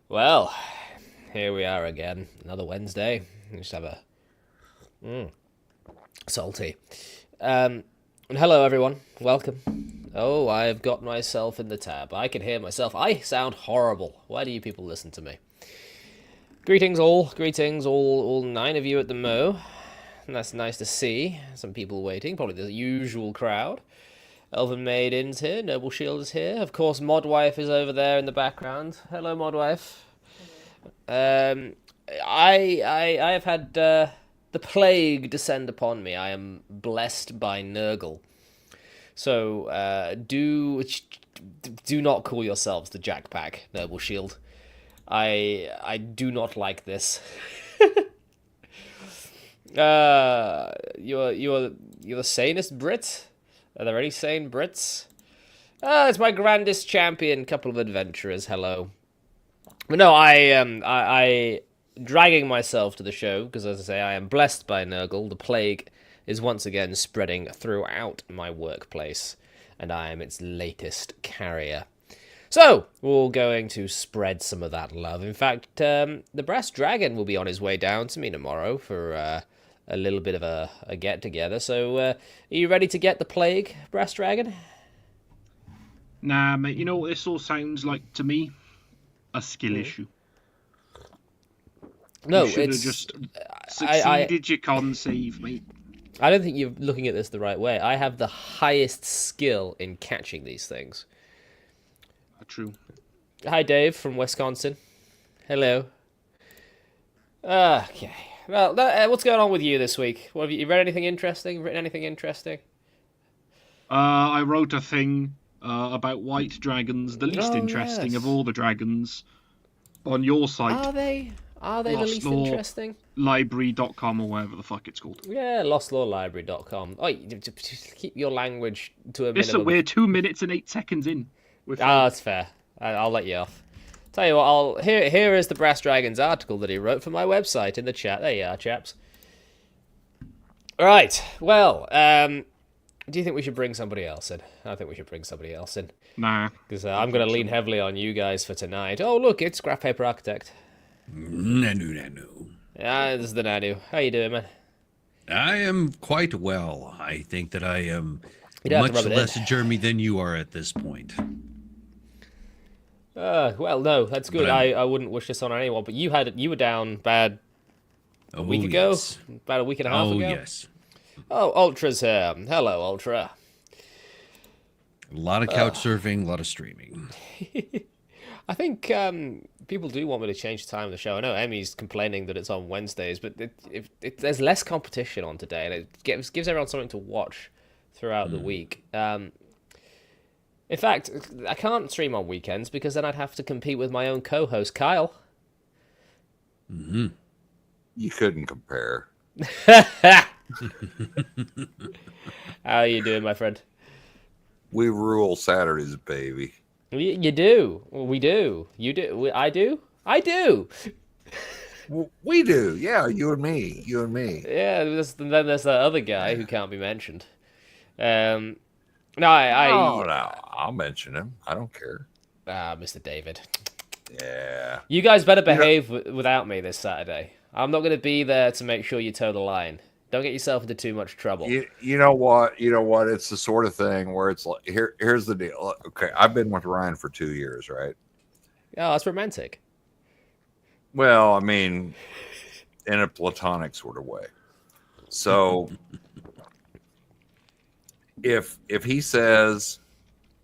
Well, here we are again. Another Wednesday. Just have a salty. And hello, everyone. Welcome. Oh, I've got myself in the tab. I can hear myself. I sound horrible. Why do you people listen to me? Greetings, all. Greetings, all nine of you at the Mo. And that's nice to see. Some people waiting. Probably the usual crowd. Elven Maiden's here. Noble Shield is here. Of course, Modwife is over there in the background. Hello, Modwife. Um, I have had the plague descend upon me. I am blessed by Nurgle. So do not call yourselves the Jackpack, Noble Shield. I do not like this. You're the sanest Brit. Are there any sane Brits? It's my grandest champion. Couple of adventurers. Hello. But no, I dragging myself to the show because, as I say, I am blessed by Nurgle. The plague is once again spreading throughout my workplace, and I am its latest carrier. So we're going to spread some of that love. In fact, the Brass Dragon will be on his way down to me tomorrow for a little bit of a get together. So, are you ready to get the plague, Brass Dragon? Nah, mate, you know what this all sounds like to me? A skill issue. No, you should it's have just succeeded your con save, mate. I don't think you're looking at this the right way. I have the highest skill in catching these things. True. Hi, Dave from Wisconsin. Hello. Okay. Well, what's going on with you this week? What have you read anything interesting? Written anything interesting? I wrote a thing about white dragons, the least interesting yes. of all the dragons, on your site. Are they? Are they the least interesting? Library.com or whatever the fuck it's called. Yeah, lostlawlibrary.com. Oh, keep your language to a minimum. Listen, we're 2 minutes and 8 seconds in. That's fair. I'll let you off. Tell you what, here is the Brass Dragon's article that he wrote for my website in the chat. There you are, chaps. Right. Well, do you think we should bring somebody else in? I think we should bring somebody else in. Nah. Because I'm going to lean heavily on you guys for tonight. Oh, look, it's Scrap Paper Architect. Nanu. Yeah, this is the Nanu. How you doing, man? I am quite well. I think that I am much less Jeremy than you are at this point. Well, no, that's good. I wouldn't wish this on anyone, but you were down bad a week ago? About a week and a half ago? Oh, yes. Oh, Ultra's here. Hello, Ultra. A lot of couch surfing, a lot of streaming. I think people do want me to change the time of the show. I know Emmy's complaining that it's on Wednesdays, but there's less competition on today, and it gives everyone something to watch throughout the week. In fact, I can't stream on weekends because then I'd have to compete with my own co-host, Kyle. You couldn't compare. How are you doing, my friend? We rule Saturdays, baby. You do. We do. You do. I do. I do. We do. Yeah, you and me. You and me. Yeah, then there's that other guy who can't be mentioned. No, no, I'll mention him. I don't care. Mr. David. Yeah. You guys better behave without me this Saturday. I'm not going to be there to make sure you toe the line. Don't get yourself into too much trouble. You know what? You know what? It's the sort of thing where it's like, here's the deal. Okay, I've been with Ryan for 2 years, right? Oh, that's romantic. Well, I mean, in a platonic sort of way. So, if he says,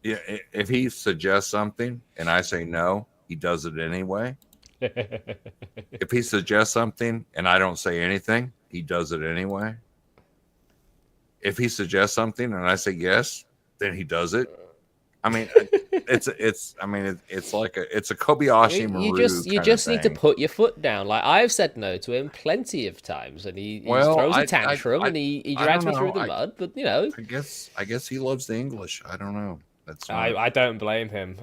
if he suggests something and I say no, he does it anyway. If he suggests something and I don't say anything, he does it anyway. If he suggests something and I say yes, then he does it. I mean, it's like it's a Kobayashi Maru. You just need to put your foot down. Like I've said no to him plenty of times, and he throws a tantrum and he drags me through the mud. But you know, I guess he loves the English. I don't know. I don't blame him.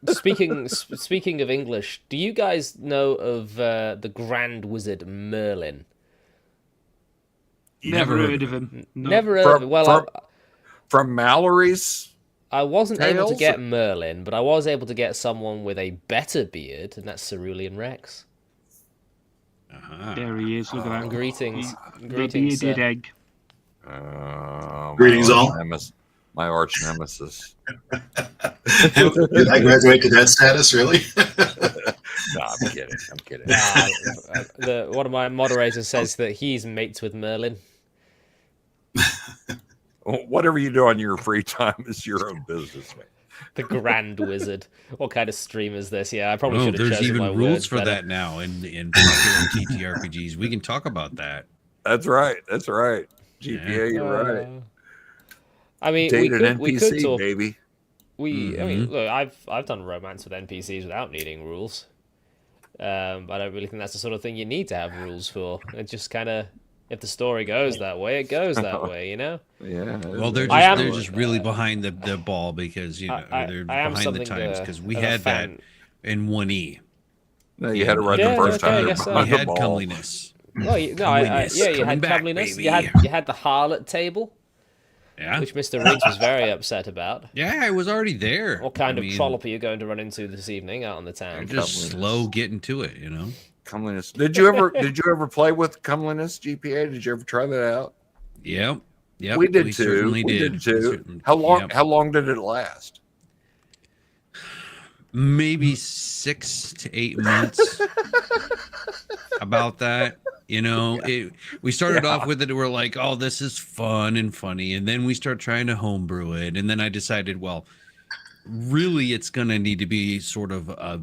Speaking of English, do you guys know of the Grand Wizard Merlin? Never heard of him. No. Never heard of him. Well, from Mallory's I wasn't able to Tails? get Merlin, but I was able to get someone with a better beard, and that's Cerulean Rex. There he is. Look at that. Greetings. The Greetings, bearded sir. egg. My Greetings, arch all. My arch nemesis. Did I graduate to that status, really? No, I'm kidding. I'm kidding. One of my moderators says that he's mates with Merlin. Whatever you do on your free time is your own business, man. The Grand Wizard. What kind of stream is this? Yeah, I probably Oh, should have there's chosen my even rules words for better. that now in popular TTRPGs. We can talk about that. That's right. That's right. GPA, you're right. I mean, Date an we NPC, could talk. baby. I mean, look, I've done romance with NPCs without needing rules. But I don't really think that's the sort of thing you need to have rules for. It just kind of, if the story goes that way, it goes that way, you know. Yeah. Well, they're just really behind the ball because they're behind the times because we had that in 1E. No, you had it right Yeah, the first okay, I time. guess so. We Behind the had ball. comeliness. Well, you Coming had back, comeliness. baby. You had the harlot table, Yeah, which Mr. Riggs was very upset about. yeah, I was already there. What kind of trollop are you going to run into this evening out on the town? Just slow getting to it, you know. Comeliness. Did you ever play with comeliness GPA? Did you ever try that out? Yep. We did too. Certainly We did. did too. Certainly- How long? yep. How long did it last? Maybe 6 to 8 months. About that, you know, we started off with it. We're like, oh, this is fun and funny, and then we start trying to homebrew it, and then I decided, well, really, it's gonna need to be sort of a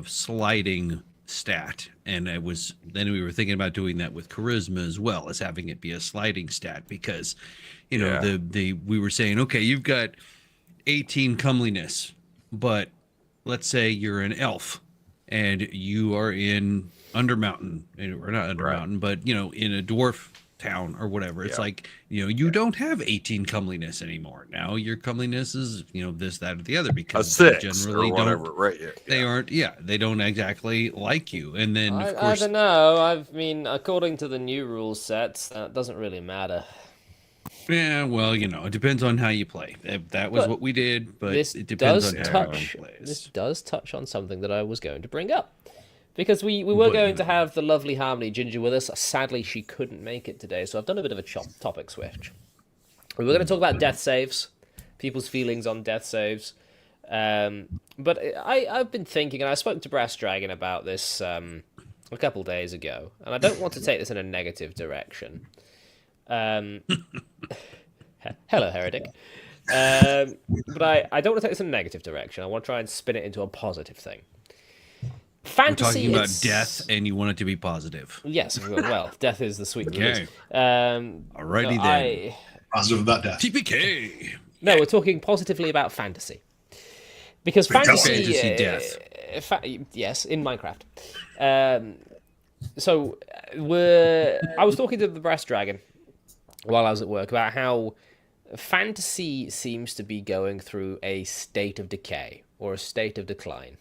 sliding stat, and then we were thinking about doing that with charisma as well as having it be a sliding stat because, you know, we were saying, okay, you've got 18 comeliness, but let's say you're an elf and you are in Undermountain, or not Undermountain, but you know, in a dwarf town or whatever. It's like, you know, you don't have 18 comeliness anymore. Now your comeliness is, you know, this, that, or the other because A 6 they generally or whatever, don't. right? Yeah. They aren't. Yeah, they don't exactly like you. And then of I course, don't know. I mean, according to the new rule sets, that doesn't really matter. yeah. Well, you know, it depends on how you play. That was But what we did, but This it depends does on how one touch. plays. This does touch on something that I was going to bring up. Because we were But, going you to know. have the lovely Harmony Ginger with us. Sadly, she couldn't make it today, so I've done a bit of a topic switch. We were going to talk about death saves, people's feelings on death saves. But I've been thinking, and I spoke to Brass Dragon about this a couple days ago, and I don't want to take this in a negative direction. Hello, Heretic. But I don't want to take this in a negative direction. I want to try and spin it into a positive thing. We're Fantasy, talking about it's- death, and you want it to be positive. Yes, well, death is the sweet Okay. release. Alrighty no, then. Positive about death. TPK. No, we're talking positively about fantasy. Because fantasy... Fantasy death. Yes, in Minecraft. I was talking to the Brass Dragon while I was at work about how fantasy seems to be going through a state of decay or a state of decline.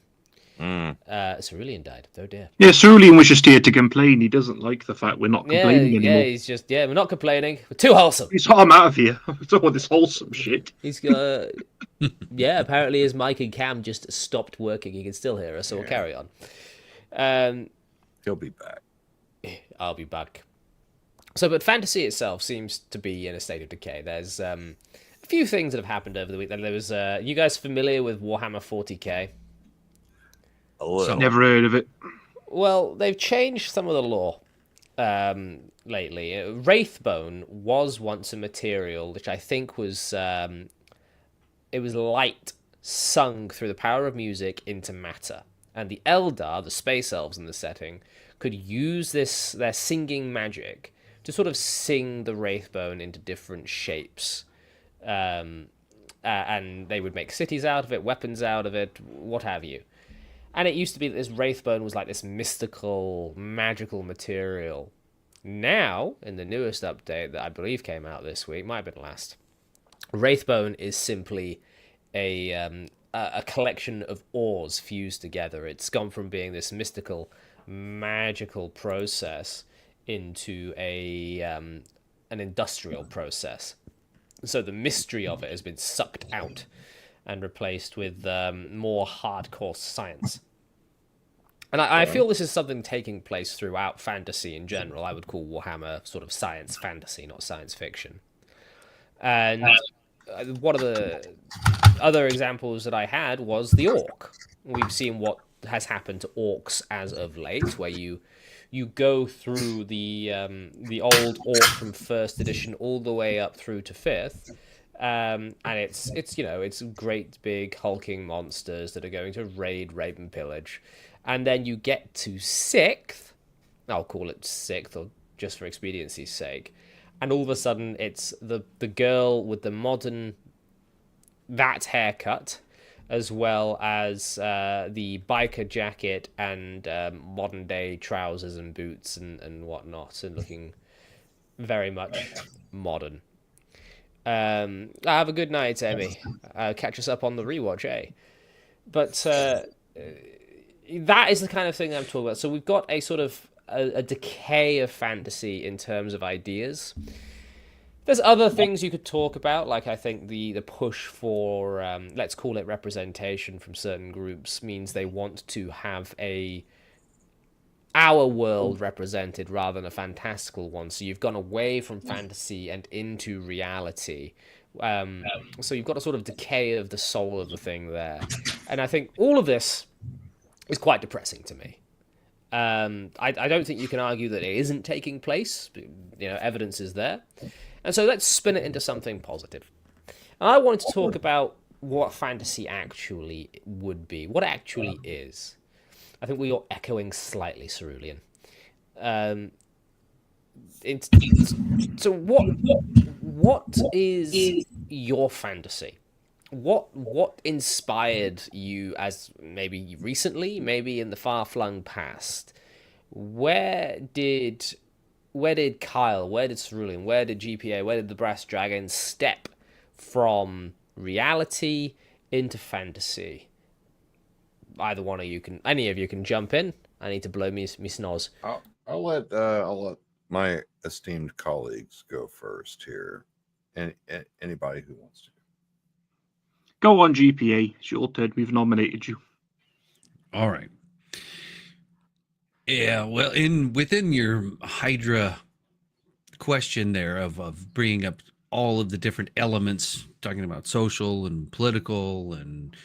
Cerulean died. Oh dear. Yeah, Cerulean was just here to complain. He doesn't like the fact we're not complaining anymore. He's just we're not complaining. We're too wholesome. I'm out of here. I don't want this wholesome shit. He's apparently his mic and cam just stopped working. He can still hear us, so we'll carry on. He'll be back. I'll be back. So, but fantasy itself seems to be in a state of decay. There's a few things that have happened over the week. There was, you guys familiar with Warhammer 40k? A little. Never heard of it. Well, they've changed some of the lore lately. Wraithbone was once a material which I think was it was light sung through the power of music into matter, and the Eldar, the space elves in the setting, could use their singing magic to sort of sing the Wraithbone into different shapes. And they would make cities out of it, weapons out of it, what have you. And it used to be that this Wraithbone was like this mystical, magical material. Now, in the newest update that I believe came out this week, might have been last, Wraithbone is simply a collection of ores fused together. It's gone from being this mystical, magical process into an industrial process. So the mystery of it has been sucked out. and replaced with more hardcore science. And I feel this is something taking place throughout fantasy in general. I would call Warhammer sort of science fantasy, not science fiction. And one of the other examples that I had was the orc. We've seen what has happened to orcs as of late, where you go through the old orc from first edition all the way up through to fifth, and it's it's great big hulking monsters that are going to raid, rape, and pillage, and then you get to sixth. I'll call it sixth, or just for expediency's sake, and all of a sudden it's the girl with the modern that haircut, as well as the biker jacket and modern day trousers and boots and whatnot, and looking very much modern. Have a good night, Emmy. Catch us up on the rewatch, eh? But that is the kind of thing I'm talking about. So we've got a sort of a decay of fantasy in terms of ideas. There's other things you could talk about, like I think the push for, let's call it representation from certain groups, means they want to have our world represented rather than a fantastical one. So you've gone away from fantasy and into reality. So you've got a sort of decay of the soul of the thing there. And I think all of this is quite depressing to me. I don't think you can argue that it isn't taking place. Evidence is there. And so let's spin it into something positive. And I wanted to talk about what fantasy actually would be, what it actually is. I think we are echoing slightly Cerulean. So what is your fantasy? What inspired you, as maybe recently, maybe in the far-flung past? Where did Kyle, where did Cerulean, where did GPA, where did the Brass Dragon step from reality into fantasy? Either one of you can, any of you can jump in. I need to blow me snoz. I'll let my esteemed colleagues go first here, and anybody who wants to. Go on, GPA. It's your turn. We've nominated you. All right. Yeah, well, within your Hydra question there of bringing up all of the different elements, talking about social and political and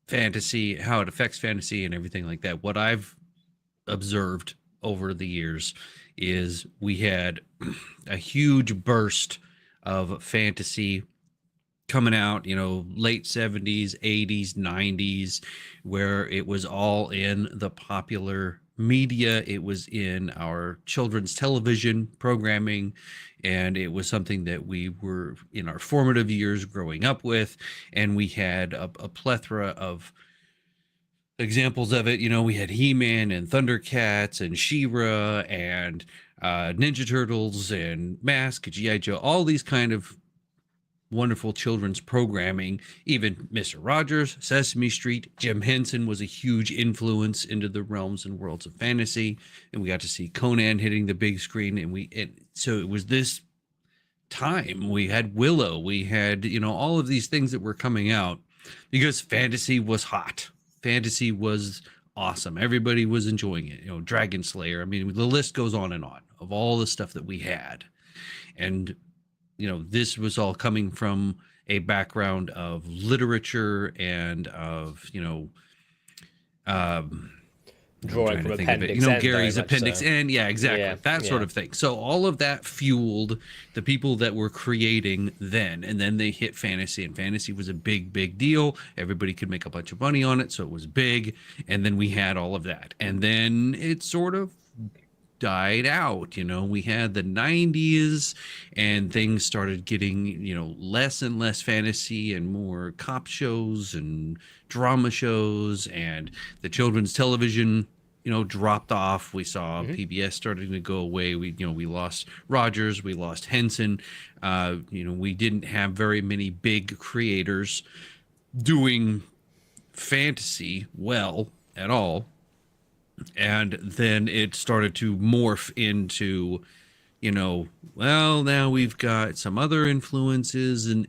fantasy, how it affects fantasy and everything like that. What I've observed over the years is we had a huge burst of fantasy coming out, late 70s, 80s, 90s, where it was all in the popular media. It was in our children's television programming, and it was something that we were in our formative years growing up with, and we had a plethora of examples of it. We had He-Man and Thundercats and She-Ra and Ninja Turtles and Mask, G.I. Joe, all these kind of wonderful children's programming. Even Mr. Rogers, Sesame Street, Jim Henson was a huge influence into the realms and worlds of fantasy, and we got to see Conan hitting the big screen, and so it was this time. We had Willow, we had all of these things that were coming out because fantasy was hot, fantasy was awesome, everybody was enjoying it. Dragon Slayer, I mean, the list goes on and on of all the stuff that we had. And this was all coming from a background of literature and of, drawing from appendix Gary's appendix and that sort of thing. So all of that fueled the people that were creating then, and then they hit fantasy, and fantasy was a big deal. Everybody could make a bunch of money on it, so it was big. And then we had all of that, and then it sort of died out. We had the 90s, and things started getting less and less fantasy and more cop shows and drama shows, and the children's television dropped off. We saw PBS starting to go away. We lost Rogers, we lost Henson. We didn't have very many big creators doing fantasy well at all. And then it started to morph into you know, well, now we've got some other influences, and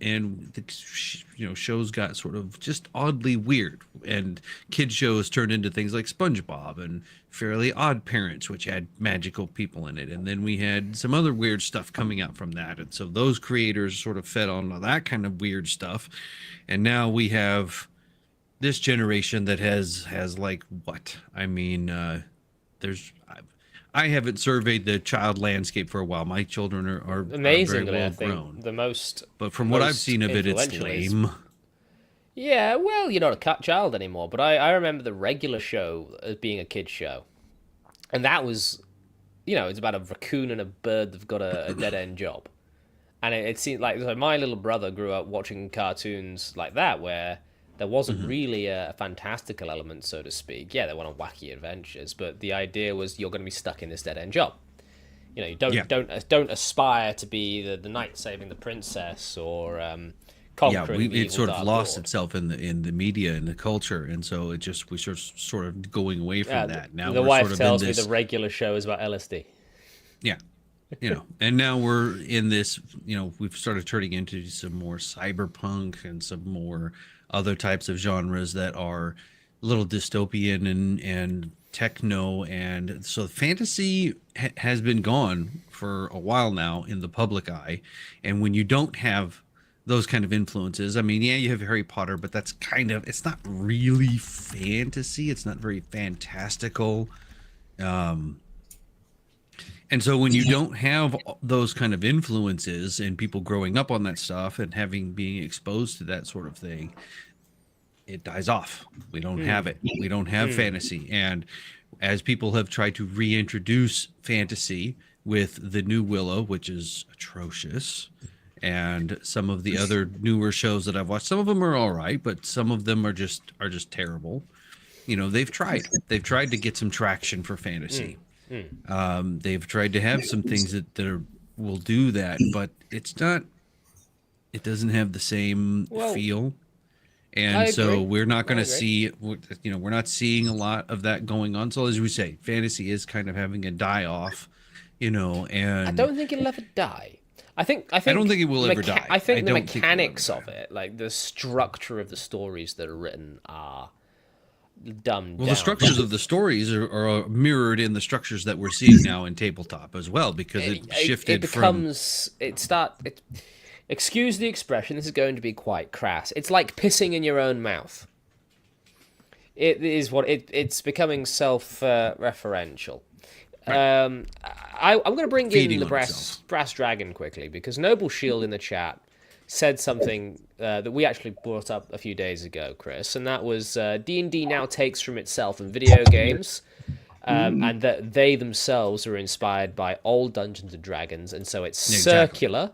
the shows got sort of just oddly weird, and kid shows turned into things like SpongeBob and Fairly Odd Parents, which had magical people in it, and then we had some other weird stuff coming out from that, and so those creators sort of fed on that kind of weird stuff, and now we have this generation that has like what I mean. There's I haven't surveyed the child landscape for a while. My children are very Amazingly, well I think grown. the most. But from what I've most seen of it, it's influential is- lame. Yeah, well, you're not a cat child anymore, but I remember the regular show as being a kid's show. And that was, it's about a raccoon and a bird that've got a dead-end job. And it seemed like so my little brother grew up watching cartoons like that, where there wasn't really a fantastical element, so to speak. Yeah, they went on wacky adventures, but the idea was you're going to be stuck in this dead-end job. You don't aspire to be the knight saving the princess or conquering the it evil sort of Dark lost Lord. itself in the media and the culture, and so we sort of going away from that. Now the we're wife sort of tells in me this, the regular show is about LSD. yeah, and now we're in this. We've started turning into some more cyberpunk and some more other types of genres that are a little dystopian and techno, and so fantasy has been gone for a while now in the public eye, and when you don't have those kind of influences, I mean, yeah, you have Harry Potter, but that's it's not really fantasy, it's not very fantastical, and so when you don't have those kind of influences and people growing up on that stuff and being exposed to that sort of thing, it dies off. We don't have it. We don't have fantasy. And as people have tried to reintroduce fantasy with the new Willow, which is atrocious, and some of the other newer shows that I've watched, some of them are all right, but some of them are just terrible. They've tried to get some traction for fantasy. They've tried to have some things that will do that, but it doesn't have the same feel. And so we're not going to see, we're not seeing a lot of that going on. So as we say, fantasy is kind of having a die off, and I don't think it'll ever die. I don't think it will ever die. I think the don't think it will ever mechanics of die. it, like the structure of the stories that are written, are dumbed down. The structures of the stories are mirrored in the structures that we're seeing now in tabletop as well, because it shifted excuse the expression, this is going to be quite crass. It's like pissing in your own mouth. It is what it's becoming self-referential. Right. I'm going to bring in the brass dragon quickly, because Noble Shield in the chat said something that we actually brought up a few days ago, Chris, and that was D&D now takes from itself in video games, and that they themselves are inspired by old Dungeons and Dragons, and so it's circular.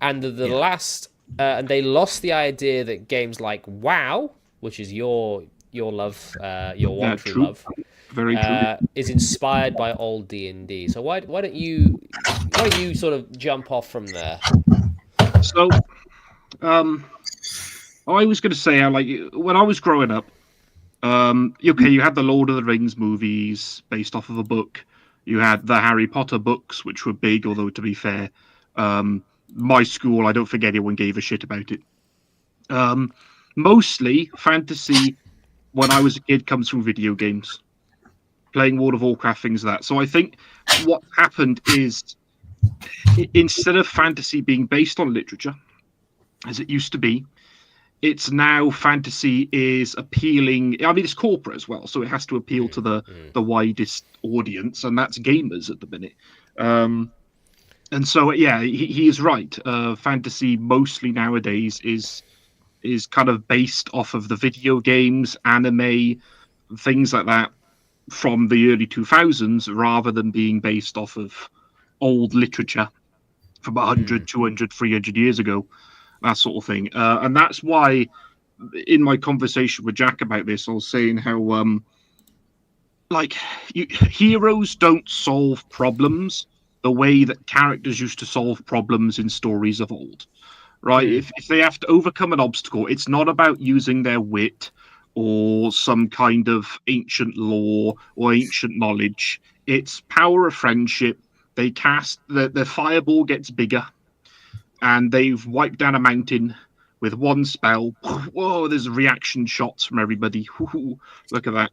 And the last, and they lost the idea that games like WoW, which is your love, your one true love, very true, is inspired by old D&D. So why don't you sort of jump off from there? So, I was going to say how, like, when I was growing up, you had the Lord of the Rings movies based off of a book. You had the Harry Potter books, which were big, although to be fair, my school, I don't think anyone gave a shit about it. Mostly fantasy when I was a kid comes from video games, playing World of Warcraft, things like that. So I think what happened is, instead of fantasy being based on literature, as it used to be, it's now fantasy is appealing. I mean, it's corporate as well, so it has to appeal to the widest audience, and that's gamers at the minute. And so, yeah, he is right. Fantasy mostly nowadays is kind of based off of the video games, anime, things like that from the early 2000s, rather than being based off of old literature from 100, 200, 300 years ago, that sort of thing. And that's why, in my conversation with Jack about this, I was saying how, heroes don't solve problems the way that characters used to solve problems in stories of old, right? If they have to overcome an obstacle, it's not about using their wit or some kind of ancient lore or ancient knowledge. It's power of friendship, They cast the fireball gets bigger, and they've wiped down a mountain with one spell. Whoa! There's reaction shots from everybody. Look at that,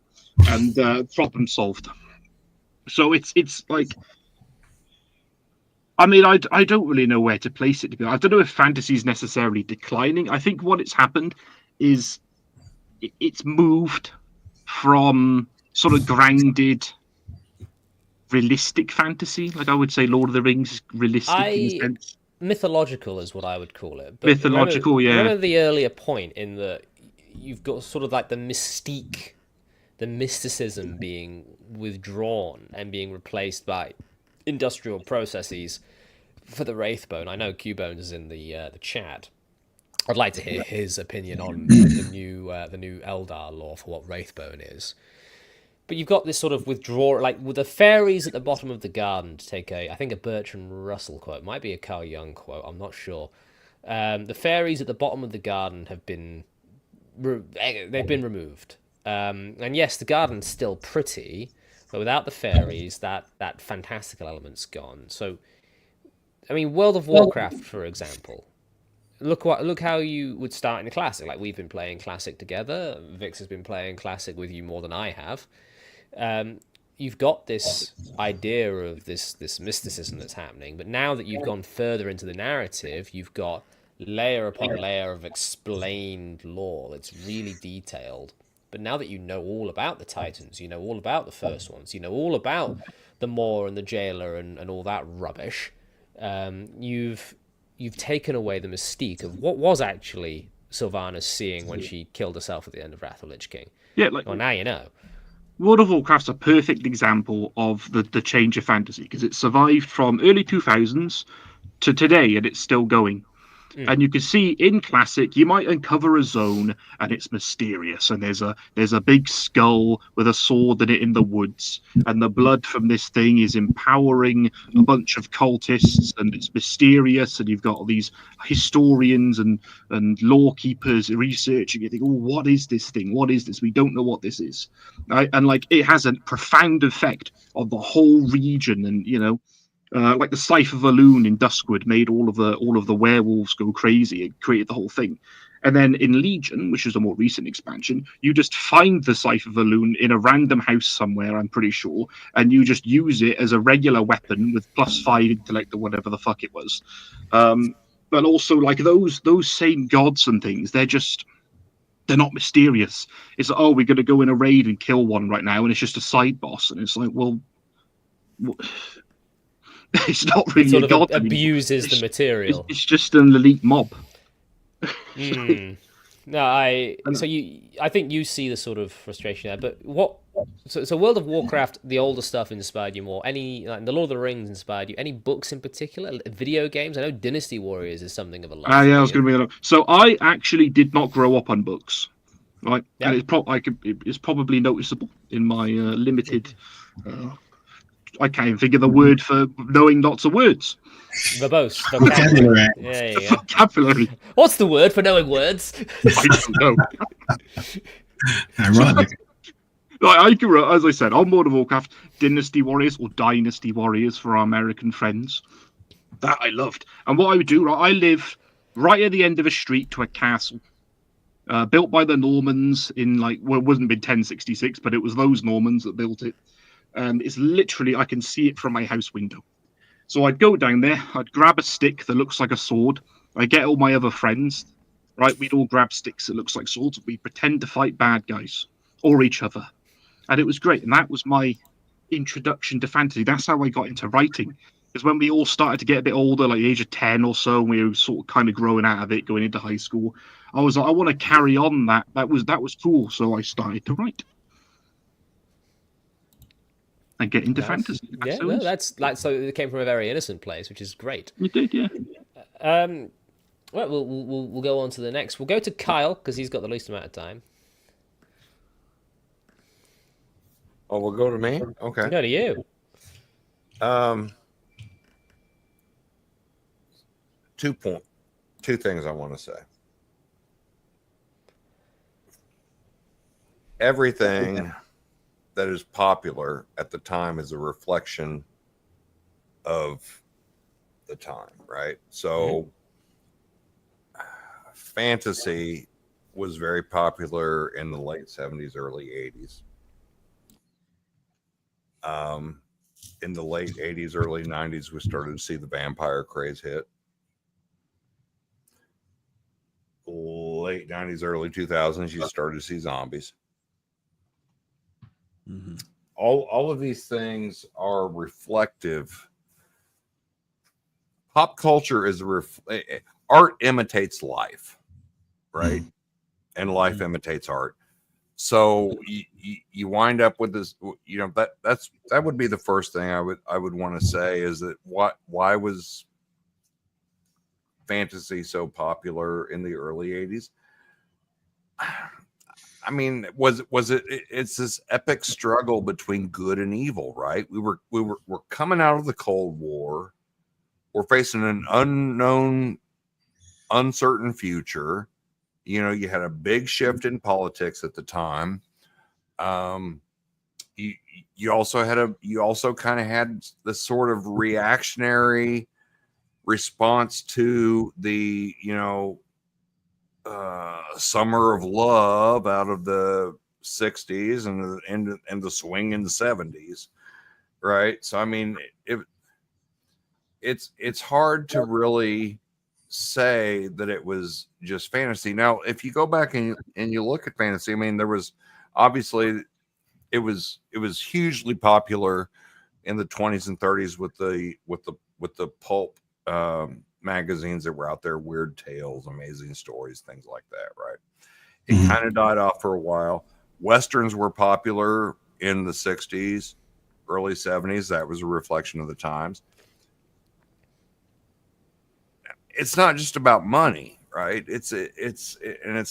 and problem solved. So it's like, I mean, I don't really know where to place it. I don't know if fantasy is necessarily declining. I think what it's happened is it's moved from sort of grounded, realistic fantasy. Like I would say, Lord of the Rings is realistic in a sense. Mythological is what I would call it. But Mythological, remember the earlier point in that you've got sort of like the mystique, the mysticism being withdrawn and being replaced by industrial processes for the Wraithbone. I know Qbones is in the chat. I'd like to hear his opinion on the new Eldar lore for what Wraithbone is. But you've got this sort of withdrawal, like with the fairies at the bottom of the garden, to take I think a Bertrand Russell quote, might be a Carl Jung quote, I'm not sure. The fairies at the bottom of the garden have been, they've been removed. And yes, the garden's still pretty, but without the fairies, that fantastical element's gone. So, I mean, World of Warcraft, for example. Look how you would start in Classic. Like, we've been playing Classic together. Vix has been playing Classic with you more than I have. You've got this idea of this mysticism that's happening, but now that you've gone further into the narrative, you've got layer upon layer of explained lore that's really detailed. But now that you know all about the Titans, you know all about the first ones, you know all about the Maw and the Jailer and all that rubbish, you've taken away the mystique of what was actually Sylvanas seeing when she killed herself at the end of Wrath of Lich King. Yeah, like, well, now you know. World of Warcraft's a perfect example of the change of fantasy, because it survived from early 2000s to today, and it's still going. And you can see in Classic, you might uncover a zone, and it's mysterious, and there's a big skull with a sword in it in the woods, and the blood from this thing is empowering a bunch of cultists, and it's mysterious, and you've got all these historians and lore keepers researching it. Think, oh, what is this thing? What is this? We don't know what this is, right? And like, it has a profound effect on the whole region, and like the Scythe of Valoon in Duskwood made all of the werewolves go crazy and created the whole thing. And then in Legion, which is a more recent expansion, you just find the Scythe of Valoon in a random house somewhere, I'm pretty sure, and you just use it as a regular weapon with +5 intellect or whatever the fuck it was. But also, like, those same gods and things, they're not mysterious. It's like, oh, we're going to go in a raid and kill one right now, and it's just a side boss. And it's like, well... It's not really sort a god. Abuses the material. It's just an elite mob. No, I think you see the sort of frustration there. But what? So World of Warcraft, the older stuff inspired you more. Any, like, the Lord of the Rings inspired you? Any books in particular? Video games? I know Dynasty Warriors is something of a love. Yeah, I was going to bring that up. So I actually did not grow up on books, right? Yeah. And it's probably noticeable in my limited. I can't even think of the word for knowing lots of words. Verbose. Vocabulary. Yeah, yeah. Vocabulary. What's the word for knowing words? I don't know. Ironic. I grew up, as I said, on World of Warcraft, Dynasty Warriors, or Dynasty Warriors for our American friends. That I loved. And what I would do, I live right at the end of a street to a castle. Built by the Normans in, like, well, it wasn't been 1066, but it was those Normans that built it. And it's literally, I can see it from my house window. So I'd go down there, I'd grab a stick that looks like a sword. I get all my other friends, right? We'd all grab sticks that looks like swords. We'd pretend to fight bad guys or each other. And it was great. And that was my introduction to fantasy. That's how I got into writing. Because when we all started to get a bit older, like the age of 10 or so, and we were sort of kind of growing out of it, going into high school, I was like, I want to carry on that. That was cool. So I started to write. And get into fantasy. Yeah, no, that's like, so it came from a very innocent place, which is great. You did, yeah. Well, we'll go on to the next. We'll go to Kyle because he's got the least amount of time. Oh, we'll go to me. Okay. Go to you. 2 things I want to say. Everything that is popular at the time is a reflection of the time, right? So fantasy was very popular in the late 70s, early 80s. In the late 80s, early 90s, we started to see the vampire craze hit. Late 90s, early 2000s, you started to see zombies. Mm-hmm. All of these things are reflective. Pop culture is art imitates life, right? And life imitates art. So you wind up with this, you know, that would be the first thing I would want to say is that why was fantasy so popular in the early 80s? I mean, was it? It's this epic struggle between good and evil, right? We're coming out of the Cold War. We're facing an unknown, uncertain future. You know, you had a big shift in politics at the time. You also kind of had this sort of reactionary response to the, you know, summer of love out of the 60s and the swing in the 70s, right? So I mean, it's hard to really say that it was just fantasy. Now, if you go back and you look at fantasy, I mean, there was obviously it was hugely popular in the 20s and 30s with the pulp magazines that were out there, Weird Tales, Amazing Stories, things like that, right? It kind of died off for a while. Westerns were popular in the 60s, early 70s. That was a reflection of the times. It's not just about money, right? It's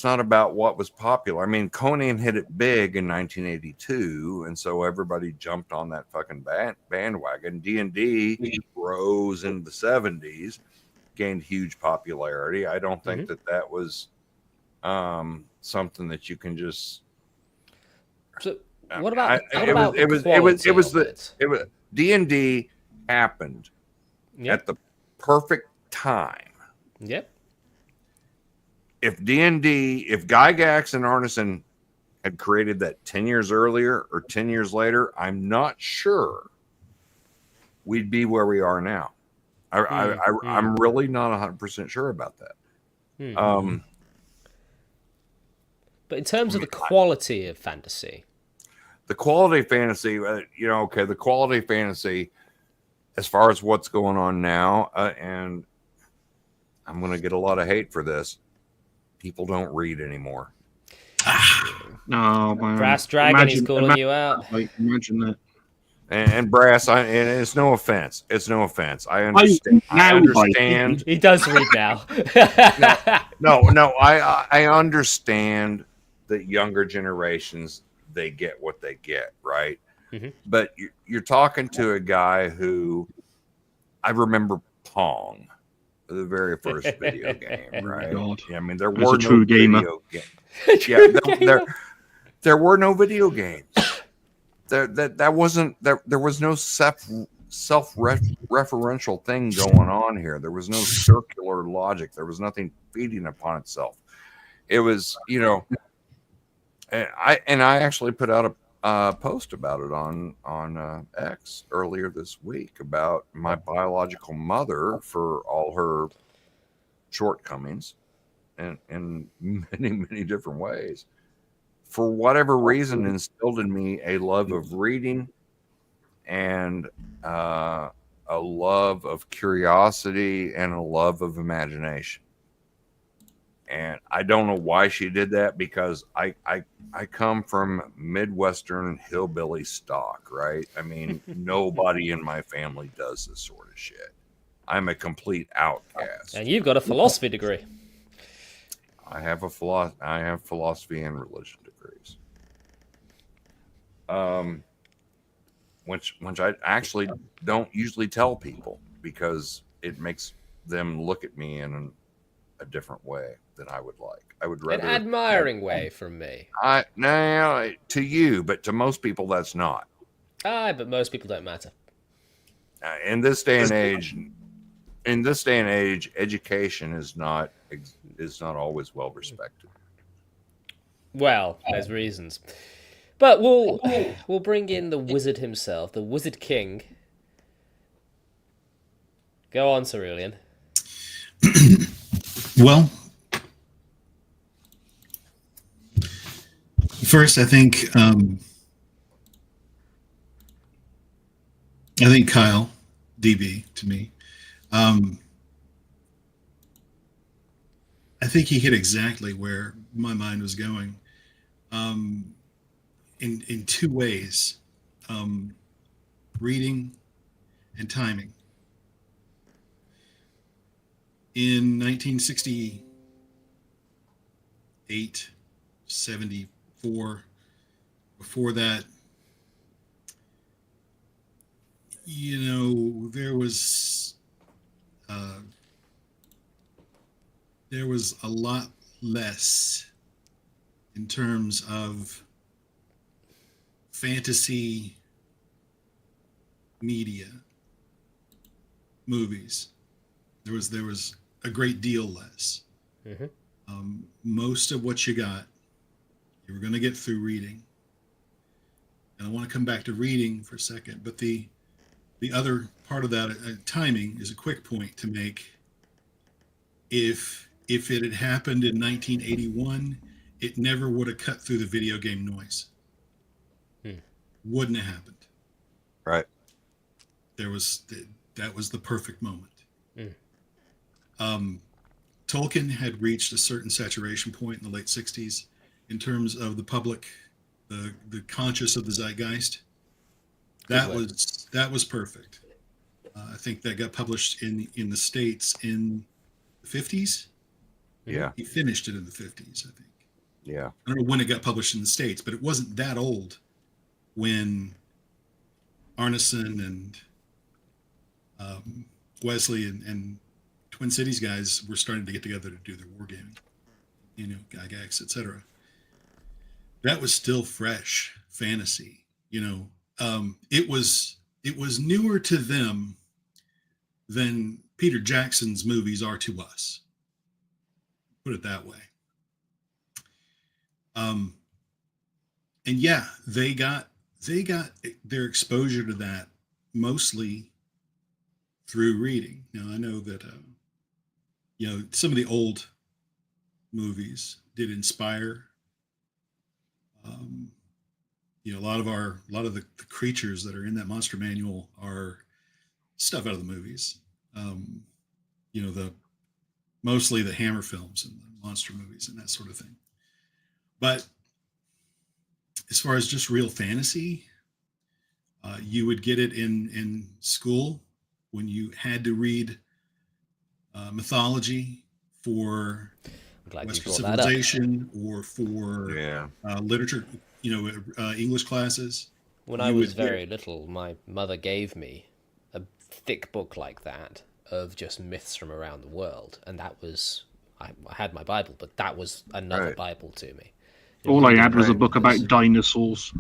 not about what was popular. I mean, Conan hit it big in 1982, and so everybody jumped on that fucking bandwagon. D&D rose in the 70s, gained huge popularity. I don't think that was something that you can just. So what about D&D happened at the perfect time. Yep. If Guy Gax and Arneson had created that 10 years earlier or 10 years later, I'm not sure we'd be where we are now. I'm really not 100% sure about that. But in terms of the quality of fantasy, the quality of fantasy, the quality of fantasy, as far as what's going on now, and I'm going to get a lot of hate for this. People don't read anymore. No, man. Brass Dragon, he's calling you out. Imagine that. And Brass, and it's no offense. It's no offense. I understand. I understand. He does read now. No. I understand that younger generations, they get what they get, right? But you're talking to a guy who, I remember Pong, the very first video game, right? God. I mean, there That's were a true gamer. video games. Yeah, there were no video games. There was no self-referential thing going on here. There was no circular logic. There was nothing feeding upon itself. It was, and I actually put out a post about it on X earlier this week about my biological mother for all her shortcomings and in many different ways. For whatever reason, instilled in me a love of reading and a love of curiosity and a love of imagination. And I don't know why she did that, because I come from Midwestern hillbilly stock, right? I mean, nobody in my family does this sort of shit. I'm a complete outcast. And you've got a philosophy degree. I have philosophy and religion degrees. Which I actually don't usually tell people, because it makes them look at me in a different way than I would like. I would rather an admiring way from me. To you, but to most people that's not. But most people don't matter. in this day and age, education is not always well respected. Well, there's reasons. But we'll bring in the wizard himself, the Wizard King. Go on, Cerulean. Well, first, I think Kyle, DB, to me, I think he hit exactly where my mind was going, in two ways, reading and timing. In 1968, 74, before that, there was a lot less in terms of fantasy media, movies. There was a great deal less. Mm-hmm. Most of what you got, you were going to get through reading. And I want to come back to reading for a second, but the other part of that, timing, is a quick point to make. If it had happened in 1981, it never would have cut through the video game noise. Wouldn't have happened. Right. That was the perfect moment. Tolkien had reached a certain saturation point in the late 60s in terms of the public, the conscious of the zeitgeist. That was perfect. I think that got published in the States in the 50s. Yeah. He finished it in the 50s, I think. Yeah. I don't know when it got published in the States, but it wasn't that old when Arneson and Wesley and Twin Cities guys were starting to get together to do their wargaming, Gygax, etc. That was still fresh fantasy. It was newer to them than Peter Jackson's movies are to us. Put it that way. And yeah, they got their exposure to that mostly through reading. Now I know that some of the old movies did inspire. A lot of the creatures that are in that monster manual are stuff out of the movies. Mostly the Hammer films and the monster movies and that sort of thing. But as far as just real fantasy, you would get it in school when you had to read mythology for Western civilization or for literature, English classes. When I was very little, my mother gave me a thick book like that of just myths from around the world, and that was I had my Bible, but that was another Bible to me. All I had was a book about dinosaurs.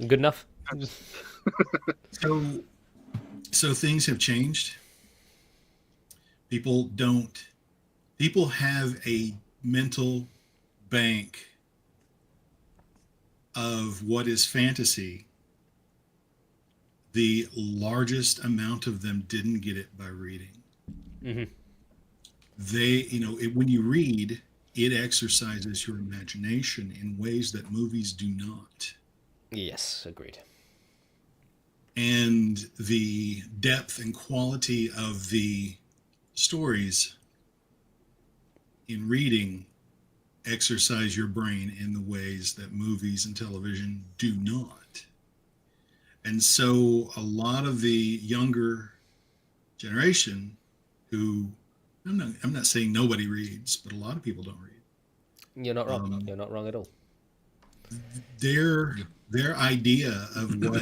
Good enough. So things have changed. People have a mental bank of what is fantasy. The largest amount of them didn't get it by reading. Mm-hmm. When you read, it exercises your imagination in ways that movies do not. Yes, agreed. And the depth and quality of the stories in reading exercise your brain in the ways that movies and television do not. And so a lot of the younger generation who, I'm not saying nobody reads, but a lot of people don't read. You're not wrong. You're not wrong at all. Their idea of what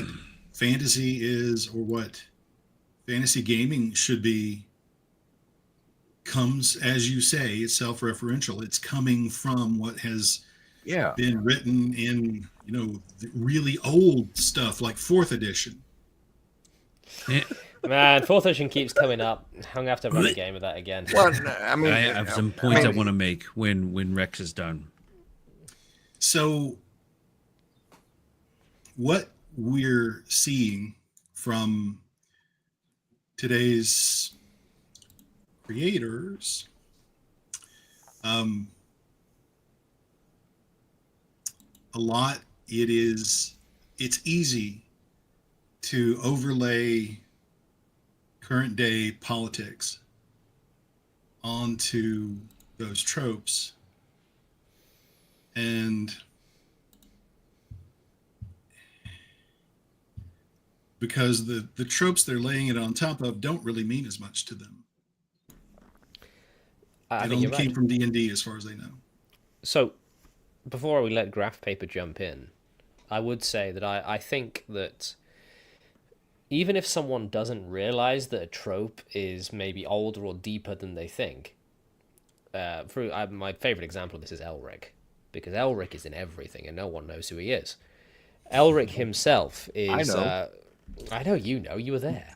fantasy is or what fantasy gaming should be comes, as you say, it's self-referential. It's coming from what has been written in, really old stuff like 4th edition. Man, fourth edition keeps coming up. I'm gonna have to run a game of that again. Well, I mean, I have some points I mean, want to make when Rex is done. So, what we're seeing from today's creators, a lot, it's easy to overlay current day politics onto those tropes, and because the tropes they're laying it on top of don't really mean as much to them. I It think only you're came right. from D&D as far as they know. So, before we let Graph Paper jump in, I would say that I think that even if someone doesn't realize that a trope is maybe older or deeper than they think, my favorite example of this is Elric, because Elric is in everything and no one knows who he is. Elric himself is. I know. I know you know, you were there.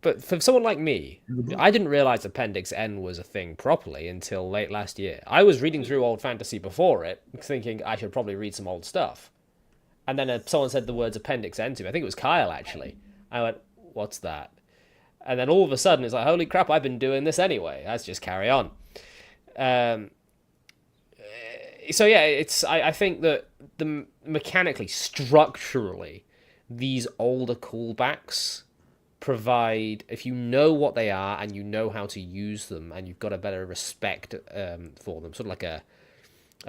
But for someone like me, I didn't realize Appendix N was a thing properly until late last year. I was reading through old fantasy before it, thinking I should probably read some old stuff. And then someone said the words Appendix N to me. I think it was Kyle, actually. I went, what's that? And then all of a sudden, it's like, holy crap, I've been doing this anyway. Let's just carry on. So yeah, I think that mechanically, structurally, these older callbacks provide, if you know what they are and you know how to use them and you've got a better respect for them, sort of like a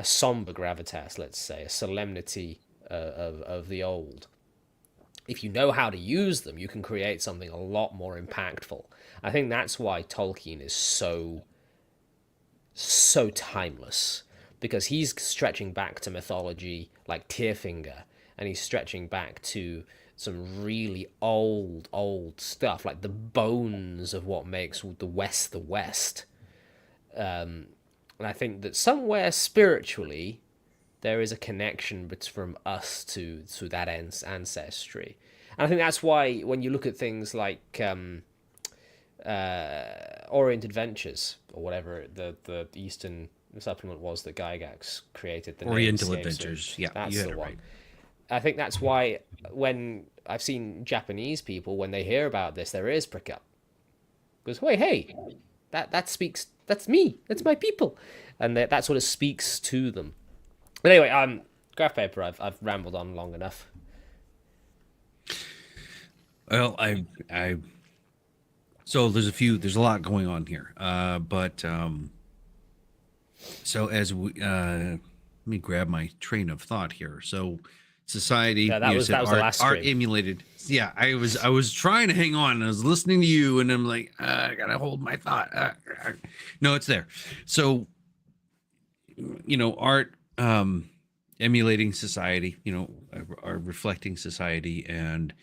somber gravitas, let's say, a solemnity of the old. If you know how to use them, you can create something a lot more impactful. I think that's why Tolkien is so timeless, because he's stretching back to mythology like Tearfinger, and he's stretching back to some really old stuff, like the bones of what makes the West the West. And I think that somewhere spiritually, there is a connection from us to that ancestry. And I think that's why when you look at things like Orient Adventures, or whatever the Eastern supplement was that Gygax created, the Oriental name escapes me. Adventures. Yeah, That's you had the it one. right. I think that's why when I've seen Japanese people, when they hear about this, their ears prick up. Because, wait, hey, that speaks, that's me, that's my people. And that sort of speaks to them. But anyway, Graph Paper, I've rambled on long enough. Well, so there's a lot going on here. So as we, let me grab my train of thought here. So society, Yeah, that was the last art stream. emulated. Yeah, I was trying to hang on, and I was listening to you, and I'm like, I gotta hold my thought. No, it's there. So, art, emulating society, are reflecting society, and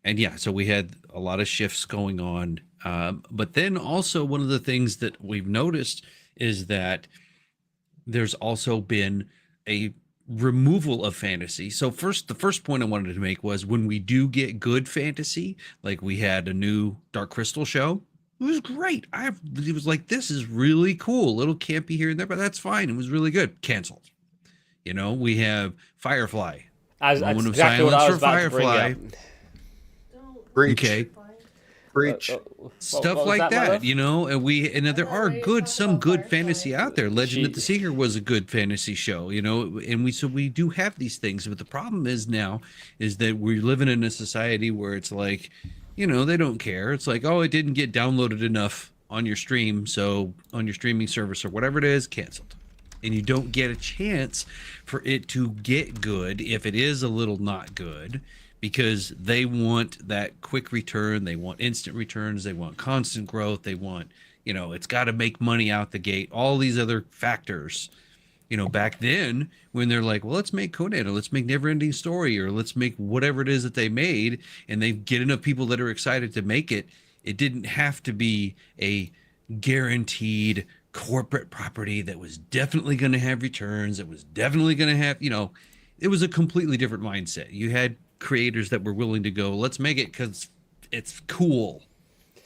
yeah, so we had a lot of shifts going on. But then also one of the things that we've noticed is that there's also been a removal of fantasy. So the first point I wanted to make was, when we do get good fantasy, like we had a new Dark Crystal show, it was great. It was like, this is really cool. A little campy here and there, but that's fine. It was really good. Canceled. We have Firefly. That's Moment of exactly what I was silence for about to bring Firefly. up. Preach. Okay. Preach. Stuff what was like that, my that, love? and there are some good fantasy out there. Legend of She- the Seeker was a good fantasy show, and we do have these things, but the problem is now is that we're living in a society where it's like, they don't care. It's like, oh, it didn't get downloaded enough on your stream, so on your streaming service or whatever it is, canceled. And you don't get a chance for it to get good if it is a little not good, because they want that quick return. They want instant returns. They want constant growth. They want, it's got to make money out the gate. All these other factors, back then when they're like, well, let's make Conan, or let's make Never Ending Story, or let's make whatever it is that they made, and they get enough people that are excited to make it. It didn't have to be a guaranteed corporate property that was definitely going to have returns. It was definitely going to have, it was a completely different mindset. You had creators that were willing to go, let's make it because it's cool.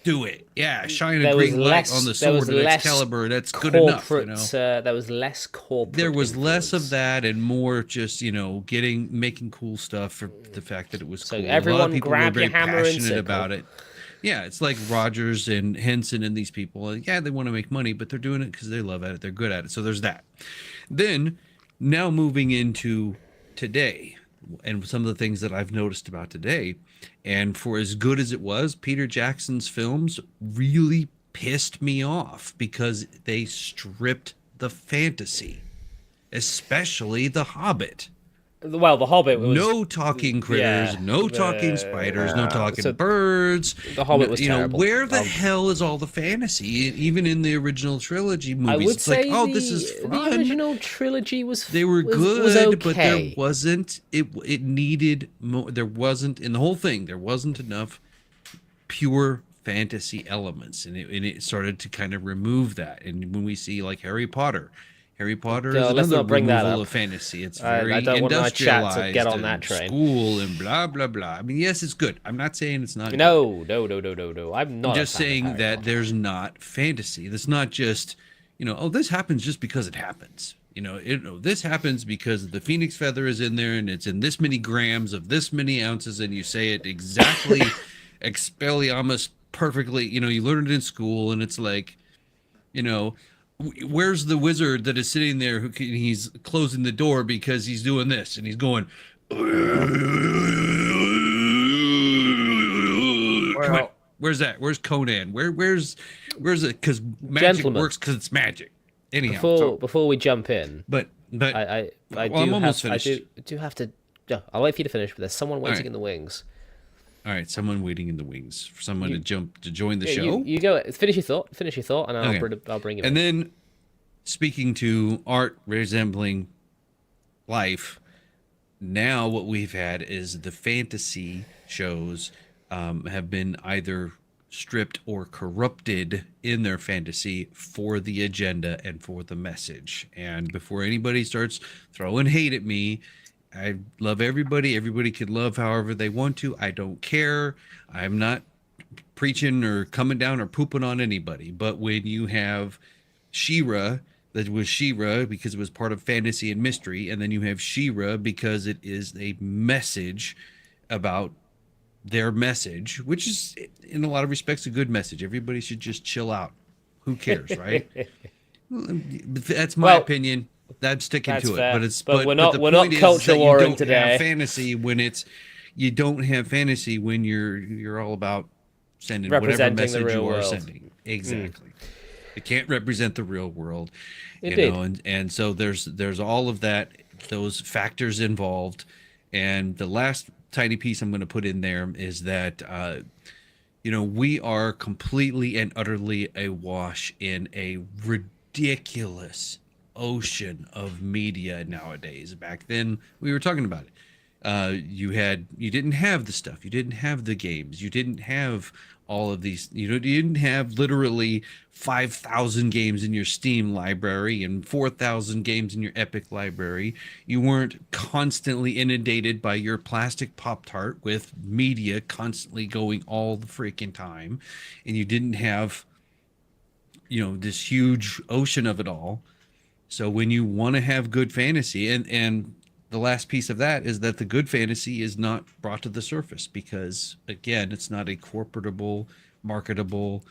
Do it. Yeah, shine a There was green light less- on the there was sword of less Excalibur. That's good enough. You know? There was less corporate. There was less of influence. that and more just, making cool stuff for the fact that it was So cool. A lot everyone of people were grab your very hammer and passionate sickle. about it. Yeah, it's like Rogers and Henson and these people. Yeah, they want to make money, but they're doing it because they love it. They're good at it. So there's that. Then, now moving into today and some of the things that I've noticed about today. And for as good as it was, Peter Jackson's films really pissed me off because they stripped the fantasy, especially The Hobbit. Well, The Hobbit was No talking critters, yeah, no talking spiders, no talking so birds. The Hobbit was terrible. Where the hell is all the fantasy? Even in the original trilogy movies, I would it's say like, this is fun. the original trilogy was They were was good, okay. but there wasn't. It needed more. There wasn't in the whole thing. There wasn't enough pure fantasy elements, and it started to kind of remove that. And when we see like Harry Potter is let's another not bring that removal up. of fantasy. It's I very don't want my chat to industrialized get on and that train. school and blah blah blah. I mean, yes, it's good. I'm not saying it's not. No. I'm not. I'm just a fan of saying Harry that Potter. there's not fantasy. That's not just, this happens just because it happens. This happens because the phoenix feather is in there and it's in this many grams of this many ounces, and you say it exactly Expelliarmus perfectly. You learn it in school, and it's like, where's the wizard that is sitting there he's closing the door because he's doing this and he's going, come on, where's that? Where's Conan? Where's it? Because magic Gentlemen. works because it's magic. Anyhow, Before we jump in, but I I'm almost finished. do have to. No, I'll wait for you to finish. But there's someone waiting right. in the wings. All right, someone waiting in the wings for someone to join the Yeah, show. You go. Finish your thought, and Okay. I'll bring you. And in. then, speaking to art resembling life, now what we've had is the fantasy shows have been either stripped or corrupted in their fantasy for the agenda and for the message. And before anybody starts throwing hate at me, I love everybody. Everybody can love however they want to. I don't care. I'm not preaching or coming down or pooping on anybody. But when you have She-Ra, that was She-Ra because it was part of fantasy and mystery, and then you have She-Ra because it is a message about their message, which is in a lot of respects a good message. Everybody should just chill out. Who cares, right? That's my opinion. I'm sticking That's to fair. it. But we're the not point is culture that you warring don't today. have fantasy when you don't have fantasy when you're all about sending whatever Representing the message real you are world. sending. Exactly. It can't represent the real world. Indeed. And so there's all of that, those factors involved. And the last tiny piece I'm going to put in there is that we are completely and utterly awash in a ridiculous ocean of media nowadays. Back then, we were talking about it. You didn't have the stuff. You didn't have the games. You didn't have all of these. You didn't have literally 5,000 games in your Steam library and 4,000 games in your Epic library. You weren't constantly inundated by your plastic Pop-Tart with media constantly going all the freaking time, and you didn't have this huge ocean of it all. So when you want to have good fantasy, and the last piece of that is that the good fantasy is not brought to the surface because, again, it's not a corporatable, marketable.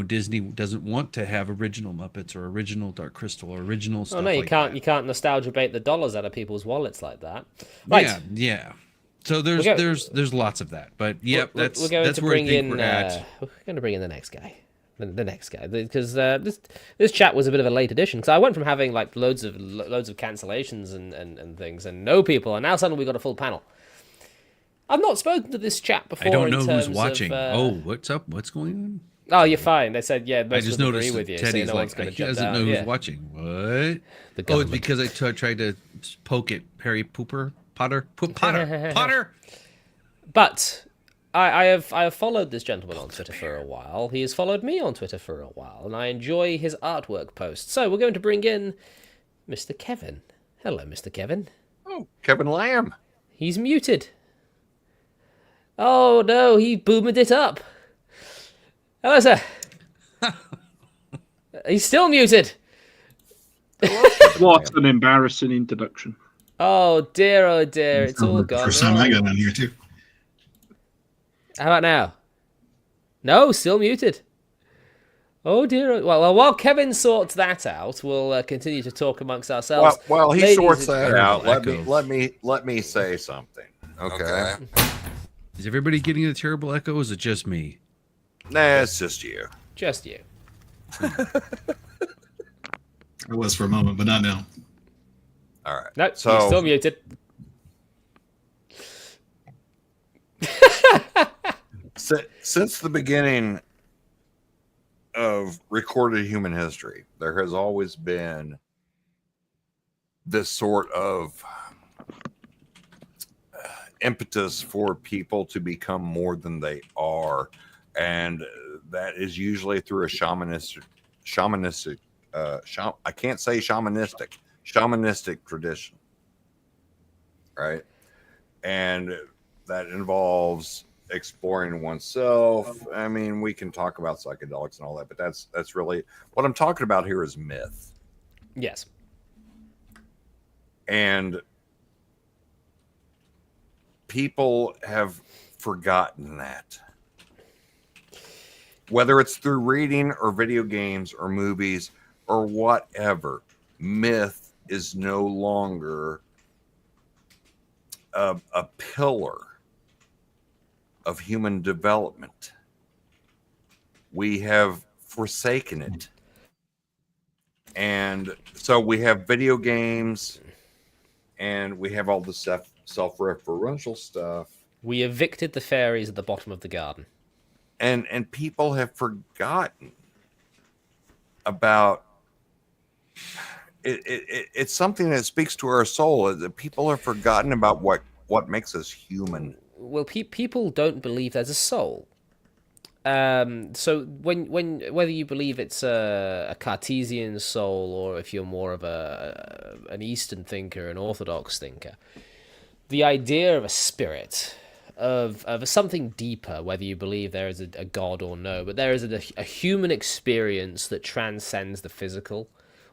Disney doesn't want to have original Muppets or original Dark Crystal or original stuff. Oh no, you like can't. that. You can't nostalgia bait the dollars out of people's wallets like that. Right. Yeah. So there's lots of that, but yep, we're that's going that's to where I bring think in. we're at. We're going to bring in the next guy. The next guy, because this chat was a bit of a late addition. Because I went from having like loads of cancellations and things, and no people, and now suddenly we got a full panel. I've not spoken to this chat before. I don't in know terms who's watching. Of, What's up? What's going on? Oh, you're fine. They said yeah. I Most just of them noticed agree with you, Teddy's so no one's like, going he to jump doesn't down. know who's Yeah. watching. What? The It's government. because I tried to poke at Harry Potter. Potter. But I have followed this gentleman on Twitter for a while. He has followed me on Twitter for a while, and I enjoy his artwork posts. So we're going to bring in Mr. Kevin. Hello, Mr. Kevin. Oh, Kevin Lamb. He's muted. Oh no, he boomed it up. Hello, sir. He's still muted. What an embarrassing introduction. Oh dear, it's all gone First time I wrong. got on here too. How about now? No, still muted. Oh dear. Well, while Kevin sorts that out, we'll continue to talk amongst ourselves. Well, he Ladies sorts and- that out. Terrible Let me say something. Okay. Is everybody getting a terrible echo? Or is it just me? Nah, it's just you. Just you. I was for a moment, but not now. All right. No, So you're still muted. since the beginning of recorded human history, there has always been this sort of impetus for people to become more than they are, and that is usually through a shamanistic I can't say shamanistic tradition, right? And that involves exploring oneself. I mean, we can talk about psychedelics and all that, but that's really what I'm talking about here is myth. Yes. And people have forgotten that. Whether it's through reading or video games or movies or whatever, myth is no longer a pillar of human development. We have forsaken it. And so we have video games and we have all the self-referential stuff. We evicted the fairies at the bottom of the garden. And people have forgotten about it. It's something that speaks to our soul. People have forgotten about what makes us human. Well, people don't believe there's a soul. So whether you believe it's a Cartesian soul or if you're more of an Eastern thinker, an Orthodox thinker, the idea of a spirit, of something deeper, whether you believe there is a god or no, but there is a human experience that transcends the physical